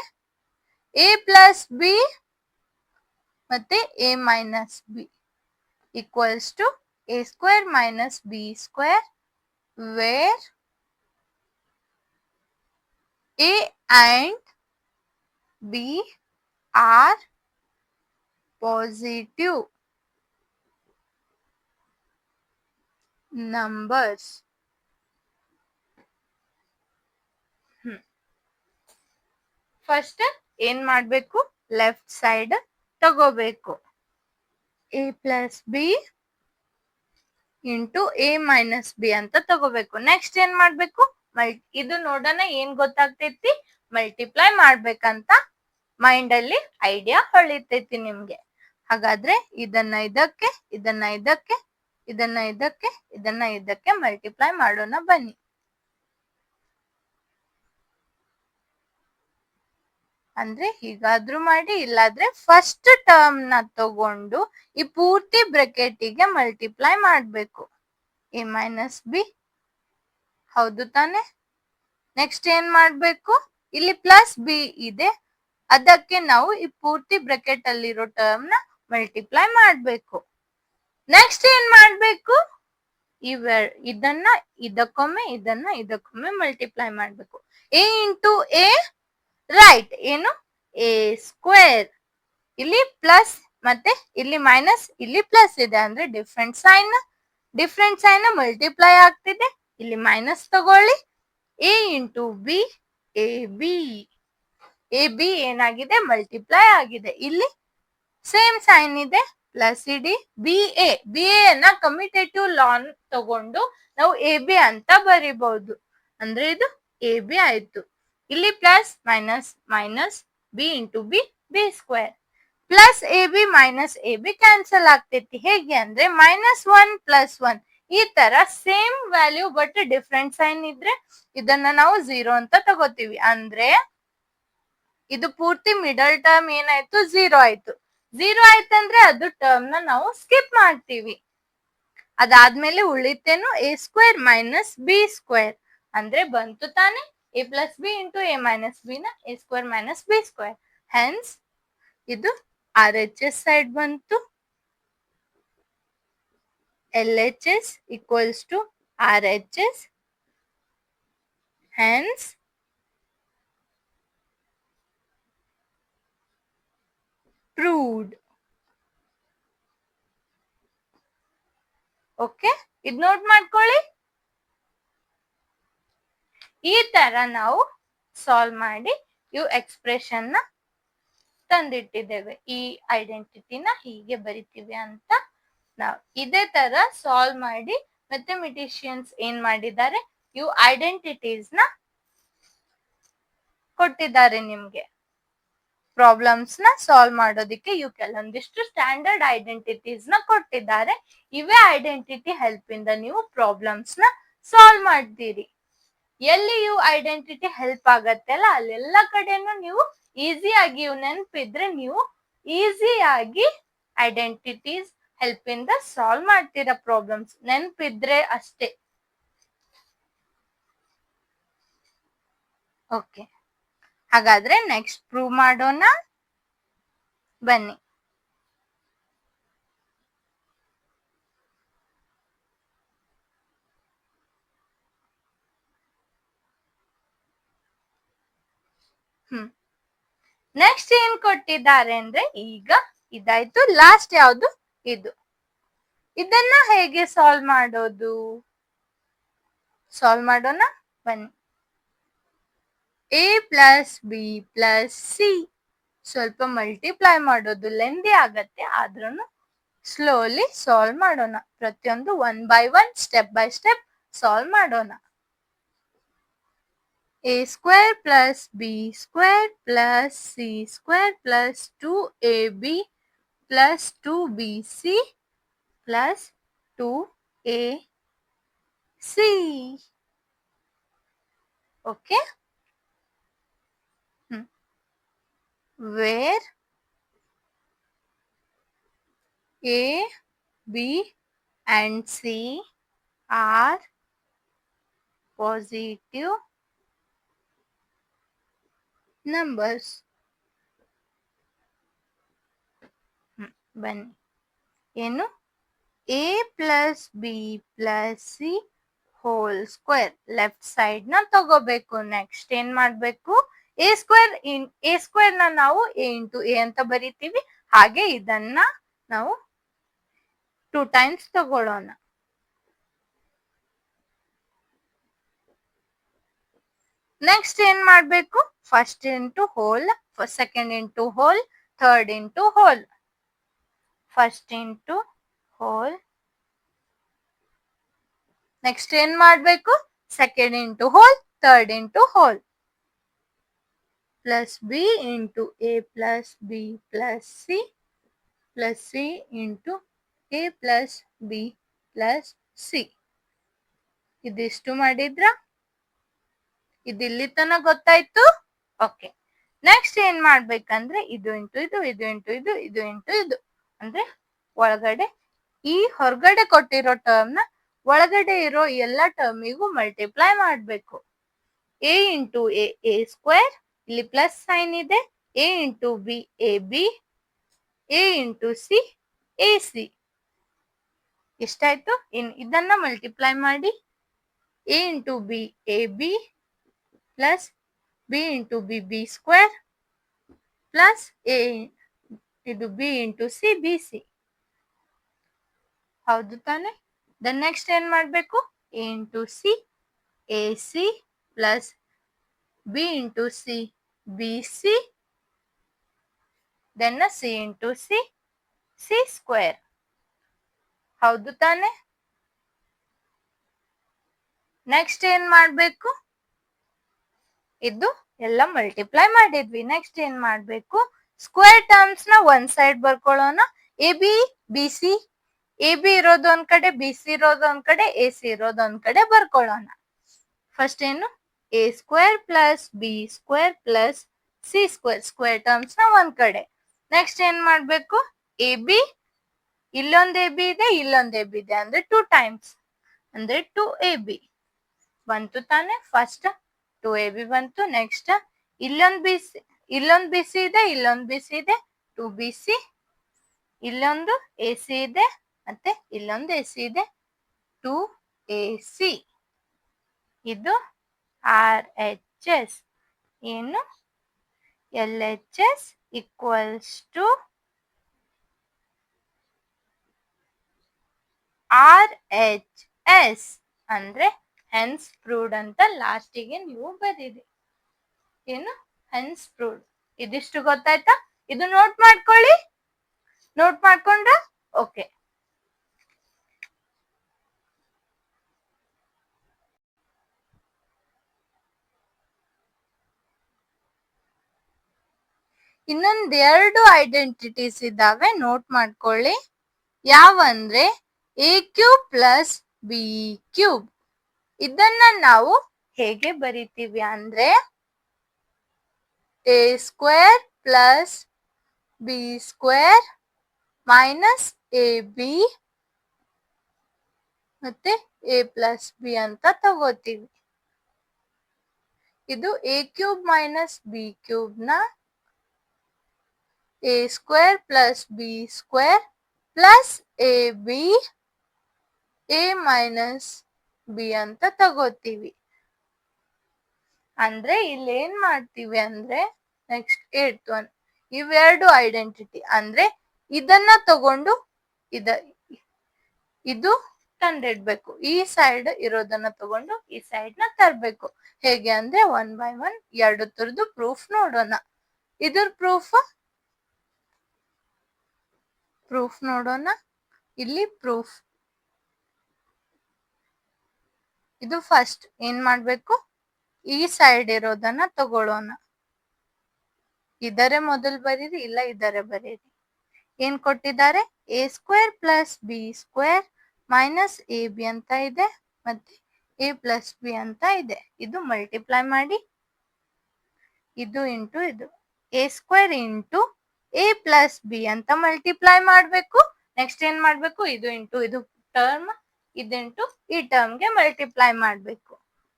ಎ ಪ್ಲಸ್ ಬಿ ಮತ್ತೆ A minus B equals to A square minus B square where A and B are positive numbers. First ಏನ್ ಮಾಡ್ಬೇಕು, ಲೆಫ್ಟ್ ಸೈಡ್ ತಗೋಬೇಕು. A plus B into A minus B ಅಂತ ತಗೋಬೇಕು. Next ಏನ್ ಮಾಡ್ಬೇಕು, ಇದು ನೋಡೋಣ ಏನ್ ಗೊತ್ತಾಗ್ತೈತಿ, ಮಲ್ಟಿಪ್ಲೈ ಮಾಡ್ಬೇಕಂತ ಮೈಂಡ್ ಅಲ್ಲಿ ಐಡಿಯಾ ಹೊಳಿತೈತಿ ನಿಮ್ಗೆ. ಹಾಗಾದ್ರೆ ಇದನ್ನ ಇದಕ್ಕೆ, ಇದನ್ನ ಇದಕ್ಕೆ, ಇದನ್ನ ಇದಕ್ಕೆ, ಇದನ್ನ ಇದಕ್ಕೆ ಮಲ್ಟಿಪ್ಲೈ ಮಾಡೋಣ ಬನ್ನಿ. ಅಂದ್ರೆ ಹೀಗಾದ್ರೂ ಮಾಡಿ, ಇಲ್ಲಾದ್ರೆ ಫಸ್ಟ್ ಟರ್ಮ್ ನ ತಗೊಂಡು ಈ ಪೂರ್ತಿ ಬ್ರಾಕೆಟಿಗೆ ಮಲ್ಟಿಪ್ಲೈ ಮಾಡ್ಬೇಕು. ಎ ಮೈನಸ್ ಬಿ, ಹೌದು ತಾನೆ. ನೆಕ್ಸ್ಟ್ ಏನ್ ಮಾಡ್ಬೇಕು, ಇಲ್ಲಿ ಪ್ಲಸ್ ಬಿ ಇದೆ, ಅದಕ್ಕೆ ನಾವು ಈ ಪೂರ್ತಿ ಬ್ರಾಕೆಟ್ ಅಲ್ಲಿರೋ ಟರ್ಮ್ ನ ಮಲ್ಟಿಪ್ಲೈ ಮಾಡ್ಬೇಕು. ನೆಕ್ಸ್ಟ್ ಏನ್ ಮಾಡ್ಬೇಕು, ಇದನ್ನ ಇದಕ್ಕೊಮ್ಮೆ, ಇದನ್ನ ಇದಕ್ಕೊಮ್ಮೆ ಮಲ್ಟಿಪ್ಲೈ ಮಾಡ್ಬೇಕು. ಎ ಇಂಟು ಎ, ರೈಟ್, ಏನು ಎ ಸ್ಕ್ವೇರ್. ಇಲ್ಲಿ ಪ್ಲಸ್ ಮತ್ತೆ ಇಲ್ಲಿ ಮೈನಸ್, ಇಲ್ಲಿ ಪ್ಲಸ್ ಇದೆ, ಅಂದ್ರೆ ಡಿಫ್ರೆಂಟ್ ಸೈನ್ ಮಲ್ಟಿಪ್ಲೈ ಆಗ್ತಿದೆ. ಇಲ್ಲಿ ಮೈನಸ್ ತಗೊಳ್ಳಿ, A into B, A B, A B ಏನಾಗಿದೆ, ಮಲ್ಟಿಪ್ಲೈ ಆಗಿದೆ. ಇಲ್ಲಿ ಸೇಮ್ ಸೈನ್ ಇದೆ, ಪ್ಲಸ್ ಇಡಿ, ಬಿ ಎ ನ ಕಮ್ಯುಟೇಟಿವ್ ಲಾನ್ ತಗೊಂಡು ನಾವು ಎ ಬಿ ಅಂತ ಬರಿಬಹುದು. ಅಂದ್ರೆ ಇದು ಎ ಬಿ ಆಯ್ತು. ಇಲ್ಲಿ plus minus minus B into B, B square. Plus A B minus A B cancel ಆಗ್ತೈತಿ. ಹೇಗೆ ಅಂದ್ರೆ -1 + 1 ಈ ತರ same value but different sign ಇದ್ರೆ ಇದನ್ನ ನಾವು 0 ಅಂತ ತಗೋತೀವಿ. ಅಂದ್ರೆ ಇದು ಪೂರ್ತಿ ಮಿಡಲ್ ಟರ್ಮ್ ಏನಾಯ್ತು, 0 ಆಯ್ತು. 0 ಆಯ್ತಂದ್ರೆ ಅದು ಟರ್ಮ್ ನ ನಾವು ಸ್ಕಿಪ್ ಮಾಡ್ತೀವಿ. ಅದಾದ್ಮೇಲೆ ಉಳಿತೇನು, A square minus B square. ಅಂದ್ರೆ ಬಂತು ತಾನೆ, A plus B into A minus B ನ A square minus B square. Hence ಇದು ಆರ್ ಎಚ್ ಎಸ್ ಸೈಡ್ ಬಂತು. L H S equals to R H S. Hence proved. Okay, ಇದು note ಮಾಡ್ಕೊಳ್ಳಿ. ಈ ತರ ನಾವು ಸಾಲ್ವ್ ಮಾಡಿ ಇವು ಎಕ್ಸ್ಪ್ರೆಷನ್ ನ ತಂದಿಟ್ಟಿದ್ದೇವೆ. ಈ ಐಡೆಂಟಿಟಿನ ಹೀಗೆ ಬರಿತೀವಿ ಅಂತ ನಾವು ಇದೇ ತರ ಸಾಲ್ವ್ ಮಾಡಿ ಮ್ಯಾಥಮೆಟಿಷಿಯನ್ಸ್ ಏನ್ ಮಾಡಿದ್ದಾರೆ, ಇವು ಐಡೆಂಟಿಟೀಸ್ ನ ಕೊಟ್ಟಿದ್ದಾರೆ ನಿಮ್ಗೆ. ಪ್ರಾಬ್ಲಮ್ಸ್ ನ ಸಾಲ್ವ್ ಮಾಡೋದಿಕ್ಕೆ ಇವು ಕೆಲವೊಂದಿಷ್ಟು ಸ್ಟ್ಯಾಂಡರ್ಡ್ ಐಡೆಂಟಿಟೀಸ್ ನ ಕೊಟ್ಟಿದ್ದಾರೆ. ಇವೇ ಐಡೆಂಟಿಟಿ ಹೆಲ್ಪ್ ಇಂದ ನೀವು ಪ್ರಾಬ್ಲಮ್ಸ್ ನ ಸಾಲ್ವ್ ಮಾಡ್ತೀರಿ. ಎಲ್ಲಿ ಇವು ಐಡೆಂಟಿಟಿ ಹೆಲ್ಪ್ ಆಗತ್ತೆ ಅಲ್ಲ, ಅಲ್ಲೆಲ್ಲ ಕಡೆನೂ ನೀವು ಈಸಿಯಾಗಿ ಇವು ನೆನಪಿದ್ರೆ ನೀವು ಈಸಿಯಾಗಿ ಐಡೆಂಟಿಟೀಸ್ ಹೆಲ್ಪ್ ಇಂದ ಸಾಲ್ವ್ ಮಾಡ್ತೀರಾ ಪ್ರಾಬ್ಲಮ್ಸ್, ನೆನಪಿದ್ರೆ ಅಷ್ಟೇ. ಓಕೆ, ಹಾಗಾದ್ರೆ ನೆಕ್ಸ್ಟ್ ಪ್ರೂವ್ ಮಾಡೋಣ, ಬನ್ನಿ. ನೆಕ್ಸ್ಟ್ ಏನ್ ಕೊಟ್ಟಿದ್ದಾರೆ ಅಂದ್ರೆ, ಈಗ ಇದಾಯ್ತು, ಲಾಸ್ಟ್ ಯಾವುದು ಇದು. ಇದನ್ನ ಹೇಗೆ ಸಾಲ್ವ್ ಮಾಡೋದು, ಸಾಲ್ವ್ ಮಾಡೋಣ ಬನ್ನಿ. a plus B plus C, ಸ್ವಲ್ಪ ಮಲ್ಟಿಪ್ಲೈ ಮಾಡೋದು ಲೆಂದಿ ಆಗತ್ತೆ, ಆದ್ರೂ ಸ್ಲೋಲಿ ಸಾಲ್ವ್ ಮಾಡೋಣ. ಪ್ರತಿಯೊಂದು one by one, step by step solve ಮಾಡೋಣ. a square plus b square plus c square plus 2ab plus 2bc plus 2ac. Okay, where a, b and c are positive numbers. ಬನ್ನಿ, ಏನು a plus B plus C whole square left side ನ ತಗೋಬೇಕು. Next ಏನ್ ಮಾಡ್ಬೇಕು, A square ನ ನಾವು a into a ಅಂತ ಬರಿತೀವಿ, ಹಾಗೆ ಇದನ್ನ ನಾವು 2 ಟೈಮ್ಸ್ ತಗೊಳ್ಳೋಣ. ನೆಕ್ಸ್ಟ್ ಏನ್ ಮಾಡ್ಬೇಕು, first into whole, second into whole, third into whole. First into whole, next ಏನ್ ಮಾಡ್ಬೇಕು, second into whole, third into whole, plus B into A plus B plus C plus C into A plus B plus C. ಇದಿಷ್ಟು ಮಾಡಿದ್ರ, ಇದಿಲ್ಲಿ ತನಕ ಗೊತ್ತಾಯ್ತು. Okay, next ಏನ್ ಮಾಡ್ಬೇಕಂದ್ರೆ, ಇದು into ಇದು, ಇದು ಇಂಟು ಇದು, ಇದು ಇಂಟು ಇದು, ಅಂದ್ರೆ ಒಳಗಡೆ ಈ ಹೊರಗಡೆ ಕೊಟ್ಟಿರೋ ಟರ್ಮ್ ನ ಒಳಗಡೆ ಇರೋ ಎಲ್ಲ ಟರ್ಮಿಗೂ ಮಲ್ಟಿಪ್ಲೈ ಮಾಡ್ಬೇಕು. a ಇಂಟು ಎ ಸ್ಕ್ವೇರ್, ಇಲ್ಲಿ ಪ್ಲಸ್ ಸೈನ್ ಇದೆ, a into B A B, a into C A C. ಎಷ್ಟಾಯ್ತು, ಇದನ್ನ ಮಲ್ಟಿಪ್ಲೈ ಮಾಡಿ, a into B A B plus B into B B square plus ಇದು B into C B C. ಹೌದು ತಾನೆ? Then next ಏನ್ ಮಾಡ್ಬೇಕು, a into C A C plus B into C B C, then C into C C square. ಹೌದು ತಾನೆ? Next ಏನ್ ಮಾಡ್ಬೇಕು, ಇದು ಎಲ್ಲ ಮಲ್ಟಿಪ್ಲೈ ಮಾಡಿದ್ವಿ. ನೆಕ್ಸ್ಟ್ ಏನ್ ಮಾಡ್ಬೇಕು, ಸ್ಕ್ವೇರ್ ಟರ್ಮ್ಸ್ ನ ಒಂದ್ ಸೈಡ್ ಬರ್ಕೊಳ್ಳೋಣ. A B B C, A B ಇರೋದು ಒಂದ್ ಕಡೆ, ಬಿ ಸಿ ಇರೋದು ಒಂದ್ ಕಡೆ, ಎ ಸಿ ಇರೋದು ಒಂದ್ ಕಡೆ ಬರ್ಕೊಳ್ಳೋಣ. ಫಸ್ಟ್ ಏನು, A square plus B square plus C square, square terms ನ ಒಂದ್ ಕಡೆ. ನೆಕ್ಸ್ಟ್ ಏನ್ ಮಾಡ್ಬೇಕು, ಎ ಬಿ, ಇಲ್ಲೊಂದ್ ಎ ಬಿ ಇದೆ, ಇಲ್ಲೊಂದ್ ಎ ಬಿ ಇದೆ, ಅಂದ್ರೆ 2 ಟೈಮ್ಸ್, ಅಂದ್ರೆ 2ab ಬಂತು ತಾನೆ. ಫಸ್ಟ್ 2ab ಬಂತು. ನೆಕ್ಸ್ಟ್ ಇಲ್ಲೊಂದ್ ಬಿ ಸಿ ಇದೆ, ಇಲ್ಲೊಂದ್ ಬಿ ಸಿ ಇದೆ, 2bc, ಇಲ್ಲೊಂದು ಎ ಸಿ ಇದೆ, ಮತ್ತೆ ಇಲ್ಲೊಂದು ಎ ಸಿ ಇದೆ, 2ac. ಇದು RHS. ಏನು, LHS ಈಕ್ವಲ್ಸ್ ಟು RHS ಅಂದ್ರೆ ಹೆನ್ಸ್ ಪ್ರೂವ್ಡ್ ಅಂತ ಲಾಸ್ಟಿಗೆ ನೀವು ಬರೀರಿ. ಏನು ಹೆನ್ಸ್ ಪ್ರೂವ್ಡ್. ಇದಿಷ್ಟು ಗೊತ್ತಾಯ್ತಾ? ಇದು ನೋಟ್ ಮಾಡ್ಕೊಳ್ಳಿ. ನೋಟ್ ಮಾಡ್ಕೊಂಡ್ರ ಓಕೆ. ಇನ್ನೊಂದ್ 2 ಐಡೆಂಟಿಟೀಸ್ ಇದ್ದಾವೆ, ನೋಟ್ ಮಾಡ್ಕೊಳ್ಳಿ. ಯಾವಂದ್ರೆ A cube plus B cube. ಇದನ್ನ ನಾವು ಹೇಗೆ ಬರಿತೀವಿ ಅಂದ್ರೆ A square plus B square minus A B ಮತ್ತೆ ಎ ಪ್ಲಸ್ ಬಿ ಅಂತ ತಗೋತೀವಿ. ಇದು A cube minus B cube ನ A square plus B square plus A B A minus B ಅಂತ ತಗೋತೀವಿ. ಅಂದ್ರೆ ಇಲ್ಲಿ ಏನ್ ಮಾಡ್ತೀವಿ ಅಂದ್ರೆ ನೆಕ್ಸ್ಟ್ 8th ಒನ್, ಇವೆರಡು ಐಡೆಂಟಿಟಿ ಅಂದ್ರೆ ಇದನ್ನ ತಗೊಂಡು ಇದು ತಂದಿಡ್ಬೇಕು. ಈ ಸೈಡ್ ಇರೋದನ್ನ ತಗೊಂಡು ಈ ಸೈಡ್ ನ ತರ್ಬೇಕು. ಹೇಗೆ ಅಂದ್ರೆ 1 by 1 ಎರಡು ತರದ್ದು ಪ್ರೂಫ್ ನೋಡೋಣ. ಇದ್ರ ಪ್ರೂಫ್ ನೋಡೋಣ. ಇಲ್ಲಿ ಪ್ರೂಫ್ ಇದು ಫಸ್ಟ್ ಏನ್ ಮಾಡ್ಬೇಕು, ಈ ಸೈಡ್ ಇರೋದನ್ನ ತಗೊಳ್ಳೋಣ. ಇದರ ಮೊದಲು ಬರೀರಿ, ಇಲ್ಲ ಇದರ ಬರೀರಿ. ಏನ್ ಕೊಟ್ಟಿದ್ದಾರೆ, A square plus B square minus A B ಅಂತ ಇದೆ, ಮತ್ತೆ ಎ ಪ್ಲಸ್ ಬಿ ಅಂತ ಇದೆ. ಇದು ಮಲ್ಟಿಪ್ಲೈ ಮಾಡಿ, ಇದು ಇಂಟು ಇದು A square into A plus B ಅಂತ ಮಲ್ಟಿಪ್ಲೈ ಮಾಡ್ಬೇಕು. ನೆಕ್ಸ್ಟ್ ಏನ್ ಮಾಡ್ಬೇಕು, ಇದು ಇಂಟು ಇದು ಟರ್ಮ್, ಇದಿಂಟು ಈ ಟರ್ಮ್ಗೆ ಮಲ್ಟಿಪ್ಲೈ ಮಾಡ್ಬೇಕು.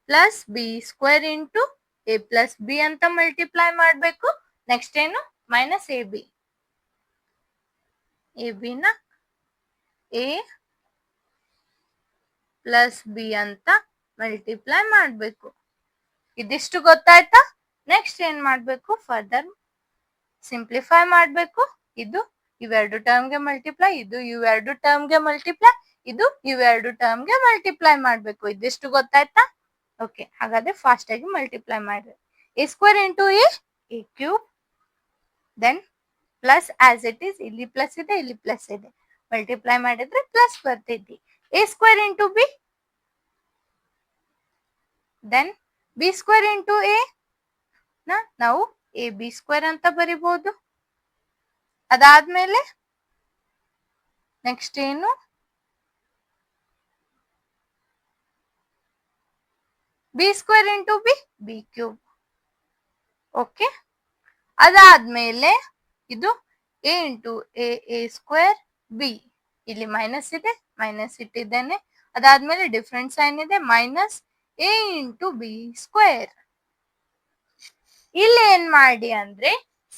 Plus B square into A plus B ಅಂತ ಮಲ್ಟಿಪ್ಲೈ ಮಾಡ್ಬೇಕು. ನೆಕ್ಸ್ಟ್ ಏನು, ಮೈನಸ್ ಎ ಬಿ ನ ಎ ಪ್ಲಸ್ ಬಿ ಅಂತ ಮಲ್ಟಿಪ್ಲೈ ಮಾಡ್ಬೇಕು. ಇದಿಷ್ಟು ಗೊತ್ತಾಯ್ತಾ? ನೆಕ್ಸ್ಟ್ ಏನ್ ಮಾಡ್ಬೇಕು, ಫರ್ದರ್ ಸಿಂಪ್ಲಿಫೈ ಮಾಡ್ಬೇಕು. ಇದು ಇವೆರಡು ಟರ್ಮ್ಗೆ ಮಲ್ಟಿಪ್ಲೈ, ಇದು ಇವೆರಡು ಟರ್ಮ್ಗೆ ಮಲ್ಟಿಪ್ಲೈ, ಇದು ಇವೆರಡು ಟರ್ಮ್ಗೆ ಮಲ್ಟಿಪ್ಲೈ ಮಾಡ್ಬೇಕು. ಇದಿಷ್ಟು ಗೊತ್ತಾಯ್ತಾ? ಓಕೆ, ಹಾಗಾದ್ರೆ ಫಾಸ್ಟ್ ಆಗಿ ಮಲ್ಟಿಪ್ಲೈ ಮಾಡ್ರಿ. A square into A cube, then plus as it is, ಇಲ್ಲಿ ಪ್ಲಸ್ ಇದೆ ಇಲ್ಲಿ ಪ್ಲಸ್ ಇದೆ, ಮಲ್ಟಿಪ್ಲೈ ಮಾಡಿದ್ರೆ ಪ್ಲಸ್ ಬರ್ತೈತಿ. A square into B, then B square into A ನಾವು ಎ ಬಿ ಸ್ಕ್ವೇರ್ ಅಂತ ಬರಿಬಹುದು. ಅದಾದ್ಮೇಲೆ ನೆಕ್ಸ್ಟ್ ಏನು, B square into B cube. Okay, ಅದಾದ್ಮೇಲೆ ಇದು A into A square B, ಇಲ್ಲಿ ಮೈನಸ್ ಇದೆ ಮೈನಸ್ ಇಟ್ಟಿದ್ದೇನೆ. ಅದಾದ್ಮೇಲೆ ಡಿಫ್ರೆಂಟ್ ಸೈನ್ ಇದೆ, minus A into B square. ಇಲ್ಲಿ ಏನ್ ಮಾಡಿ ಅಂದ್ರೆ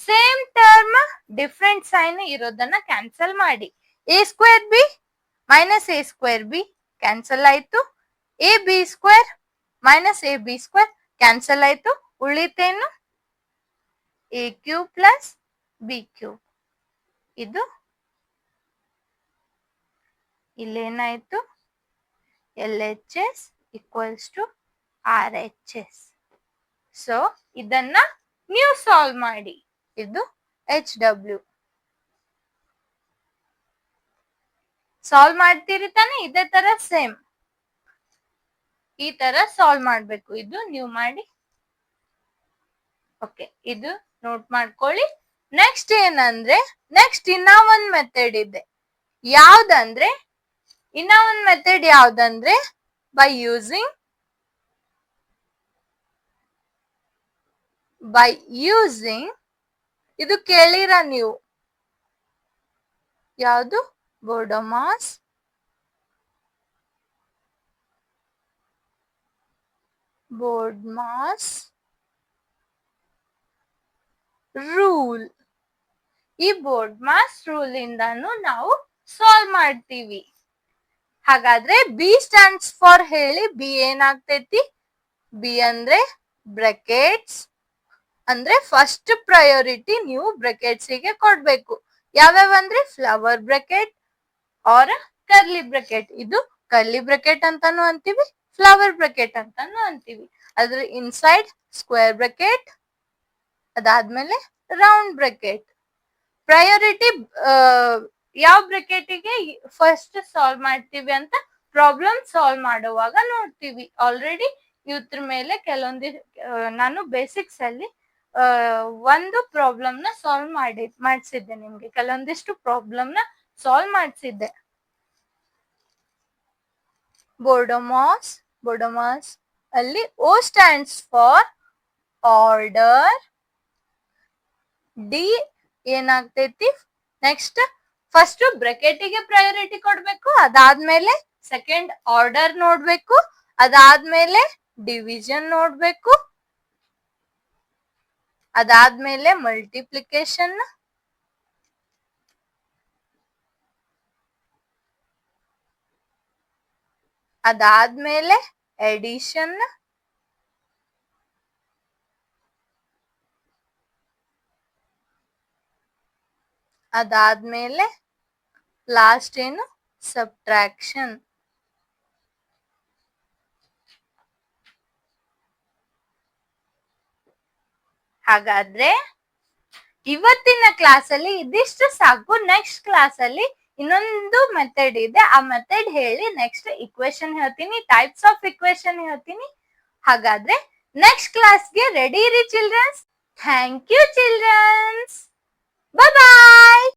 ಸೇಮ್ ಟರ್ಮ್ ಡಿಫ್ರೆಂಟ್ ಸೈನ್ ಇರೋದನ್ನ ಕ್ಯಾನ್ಸಲ್ ಮಾಡಿ. A square B minus A square B cancel ಆಯ್ತು. A B square minus A B square cancel ಆಯ್ತು. ಉಳಿತೇನು, A cube plus B cube. ಇದು ಇಲ್ಲೇನಾಯ್ತು, L H S equals to R H S. So ಇದನ್ನ ನೀವು solve ಮಾಡಿ. ಇದು H W solve ಮಾಡ್ತೀರಿ ತಾನೆ, ಇದೇ ತರ ಸೇಮ್ ಈ ತರ ಸಾಲ್ವ್ ಮಾಡ್ಬೇಕು. ಇದು ನೀವು ಮಾಡಿ. ಓಕೆ, ಇದು ನೋಟ್ ಮಾಡ್ಕೊಳ್ಳಿ. ನೆಕ್ಸ್ಟ್ ಏನಂದ್ರೆ, ನೆಕ್ಸ್ಟ್ ಇನ್ನ ಒಂದ್ ಮೆಥಡ್ ಇದೆ. ಯಾವ್ದಂದ್ರೆ, ಇನ್ನ ಒಂದ್ ಮೆಥಡ್ ಯಾವ್ದಂದ್ರೆ ಬೈ ಯೂಸಿಂಗ್ ಇದು ಕೇಳಿರ ನೀವು, ಯಾವುದು, ಬೋರ್ಡಮಾಸ್ ರೂಲ್. ಈ ಬೋರ್ಡ್ಮಾಸ್ ರೂಲ್ ಇಂದಾನು ನಾವು ಸಾಲ್ವ್ ಮಾಡ್ತೀವಿ. ಹಾಗಾದ್ರೆ ಬಿ ಸ್ಟ್ಯಾಂಡ್ಸ್ ಫಾರ್ ಹೇಳಿ, ಬಿ ಏನಾಗ್ತೈತಿ, ಬಿ ಅಂದ್ರೆ ಬ್ರಾಕೆಟ್ಸ್, ಅಂದ್ರೆ ಫಸ್ಟ್ ಪ್ರಯಾರಿಟಿ ನೀವು ಬ್ರಾಕೆಟ್ಸ್ ಗೆ ಕೊಡ್ಬೇಕು. ಯಾವ್ಯಾವ ಅಂದ್ರೆ flower bracket or curly bracket. ಇದು ಕರ್ಲಿ ಬ್ರಾಕೆಟ್ ಅಂತಾನು ಅಂತೀವಿ, ಫ್ಲವರ್ ಬ್ರಾಕೆಟ್ ಅಂತಾನು ಅಂತೀವಿ. ಅದ್ರ ಇನ್ಸೈಡ್ ಸ್ಕ್ವೇರ್ ಬ್ರಾಕೆಟ್, ಅದಾದ್ಮೇಲೆ ರೌಂಡ್ ಬ್ರಾಕೆಟ್. ಪ್ರಯಾರಿಟಿ ಯಾವ ಬ್ರಾಕೆಟಿಗೆ ಫಸ್ಟ್ ಸಾಲ್ವ್ ಮಾಡ್ತೀವಿ ಅಂತ ಪ್ರಾಬ್ಲಮ್ ಸಾಲ್ವ್ ಮಾಡುವಾಗ ನೋಡ್ತೀವಿ. ಆಲ್ರೆಡಿ ಇವ್ರ ಮೇಲೆ ನಾನು ಬೇಸಿಕ್ಸ್ ಅಲ್ಲಿ ಒಂದು ಪ್ರಾಬ್ಲಮ್ ನ ಸಾಲ್ವ್ ಮಾಡಿಸಿದ್ದೆ. ನಿಮ್ಗೆ ಕೆಲವೊಂದಿಷ್ಟು ಪ್ರಾಬ್ಲಮ್ ನ ಸಾಲ್ವ್ ಮಾಡಿಸಿದ್ದೆ. ಬೋರ್ಡೋಮಾಸ್ ಅಲ್ಲಿ O stands for order, D ಏನಾಗ್ತೈತಿ ನೆಕ್ಸ್ಟ್ ಫಸ್ಟ್ ಬ್ರಾಕೆಟಿಗೆ ಪ್ರಯಾರಿಟಿ ಕೊಡ್ಬೇಕು, ಅದಾದ್ಮೇಲೆ ಸೆಕೆಂಡ್ ಆರ್ಡರ್ ನೋಡ್ಬೇಕು, ಅದಾದ್ಮೇಲೆ ಡಿವಿಷನ್ ನೋಡ್ಬೇಕು, ಅದಾದ್ಮೇಲೆ ಮಲ್ಟಿಪ್ಲಿಕೇಶನ್, ಅದಾದ್ಮೇಲೆ ಎಡಿಷನ್, ಅದಾದ್ಮೇಲೆ ಲಾಸ್ಟ್ ಏನು ಸಬ್ಟ್ರಾಕ್ಷನ್. ಹಾಗಾದ್ರೆ ಇವತ್ತಿನ ಕ್ಲಾಸ್ ಅಲ್ಲಿ ಇದಿಷ್ಟು ಸಾಕು. ನೆಕ್ಸ್ಟ್ ಕ್ಲಾಸ್ ಅಲ್ಲಿ ಇನ್ನೊಂದು ಮೆಥಡ್ ಇದೆ, ಆ ಮೆಥಡ್ ಹೇಳಿ ನೆಕ್ಸ್ಟ್ ಇಕ್ವೇಶನ್ ಹೇಳ್ತೀನಿ, ಟೈಪ್ಸ್ ಆಫ್ ಇಕ್ವೇಶನ್ ಹೇಳ್ತೀನಿ. ಹಾಗಾದ್ರೆ ನೆಕ್ಸ್ಟ್ ಕ್ಲಾಸ್ಗೆ ರೆಡಿ ಇರಿ childrens. Thank you childrens. Bye bye.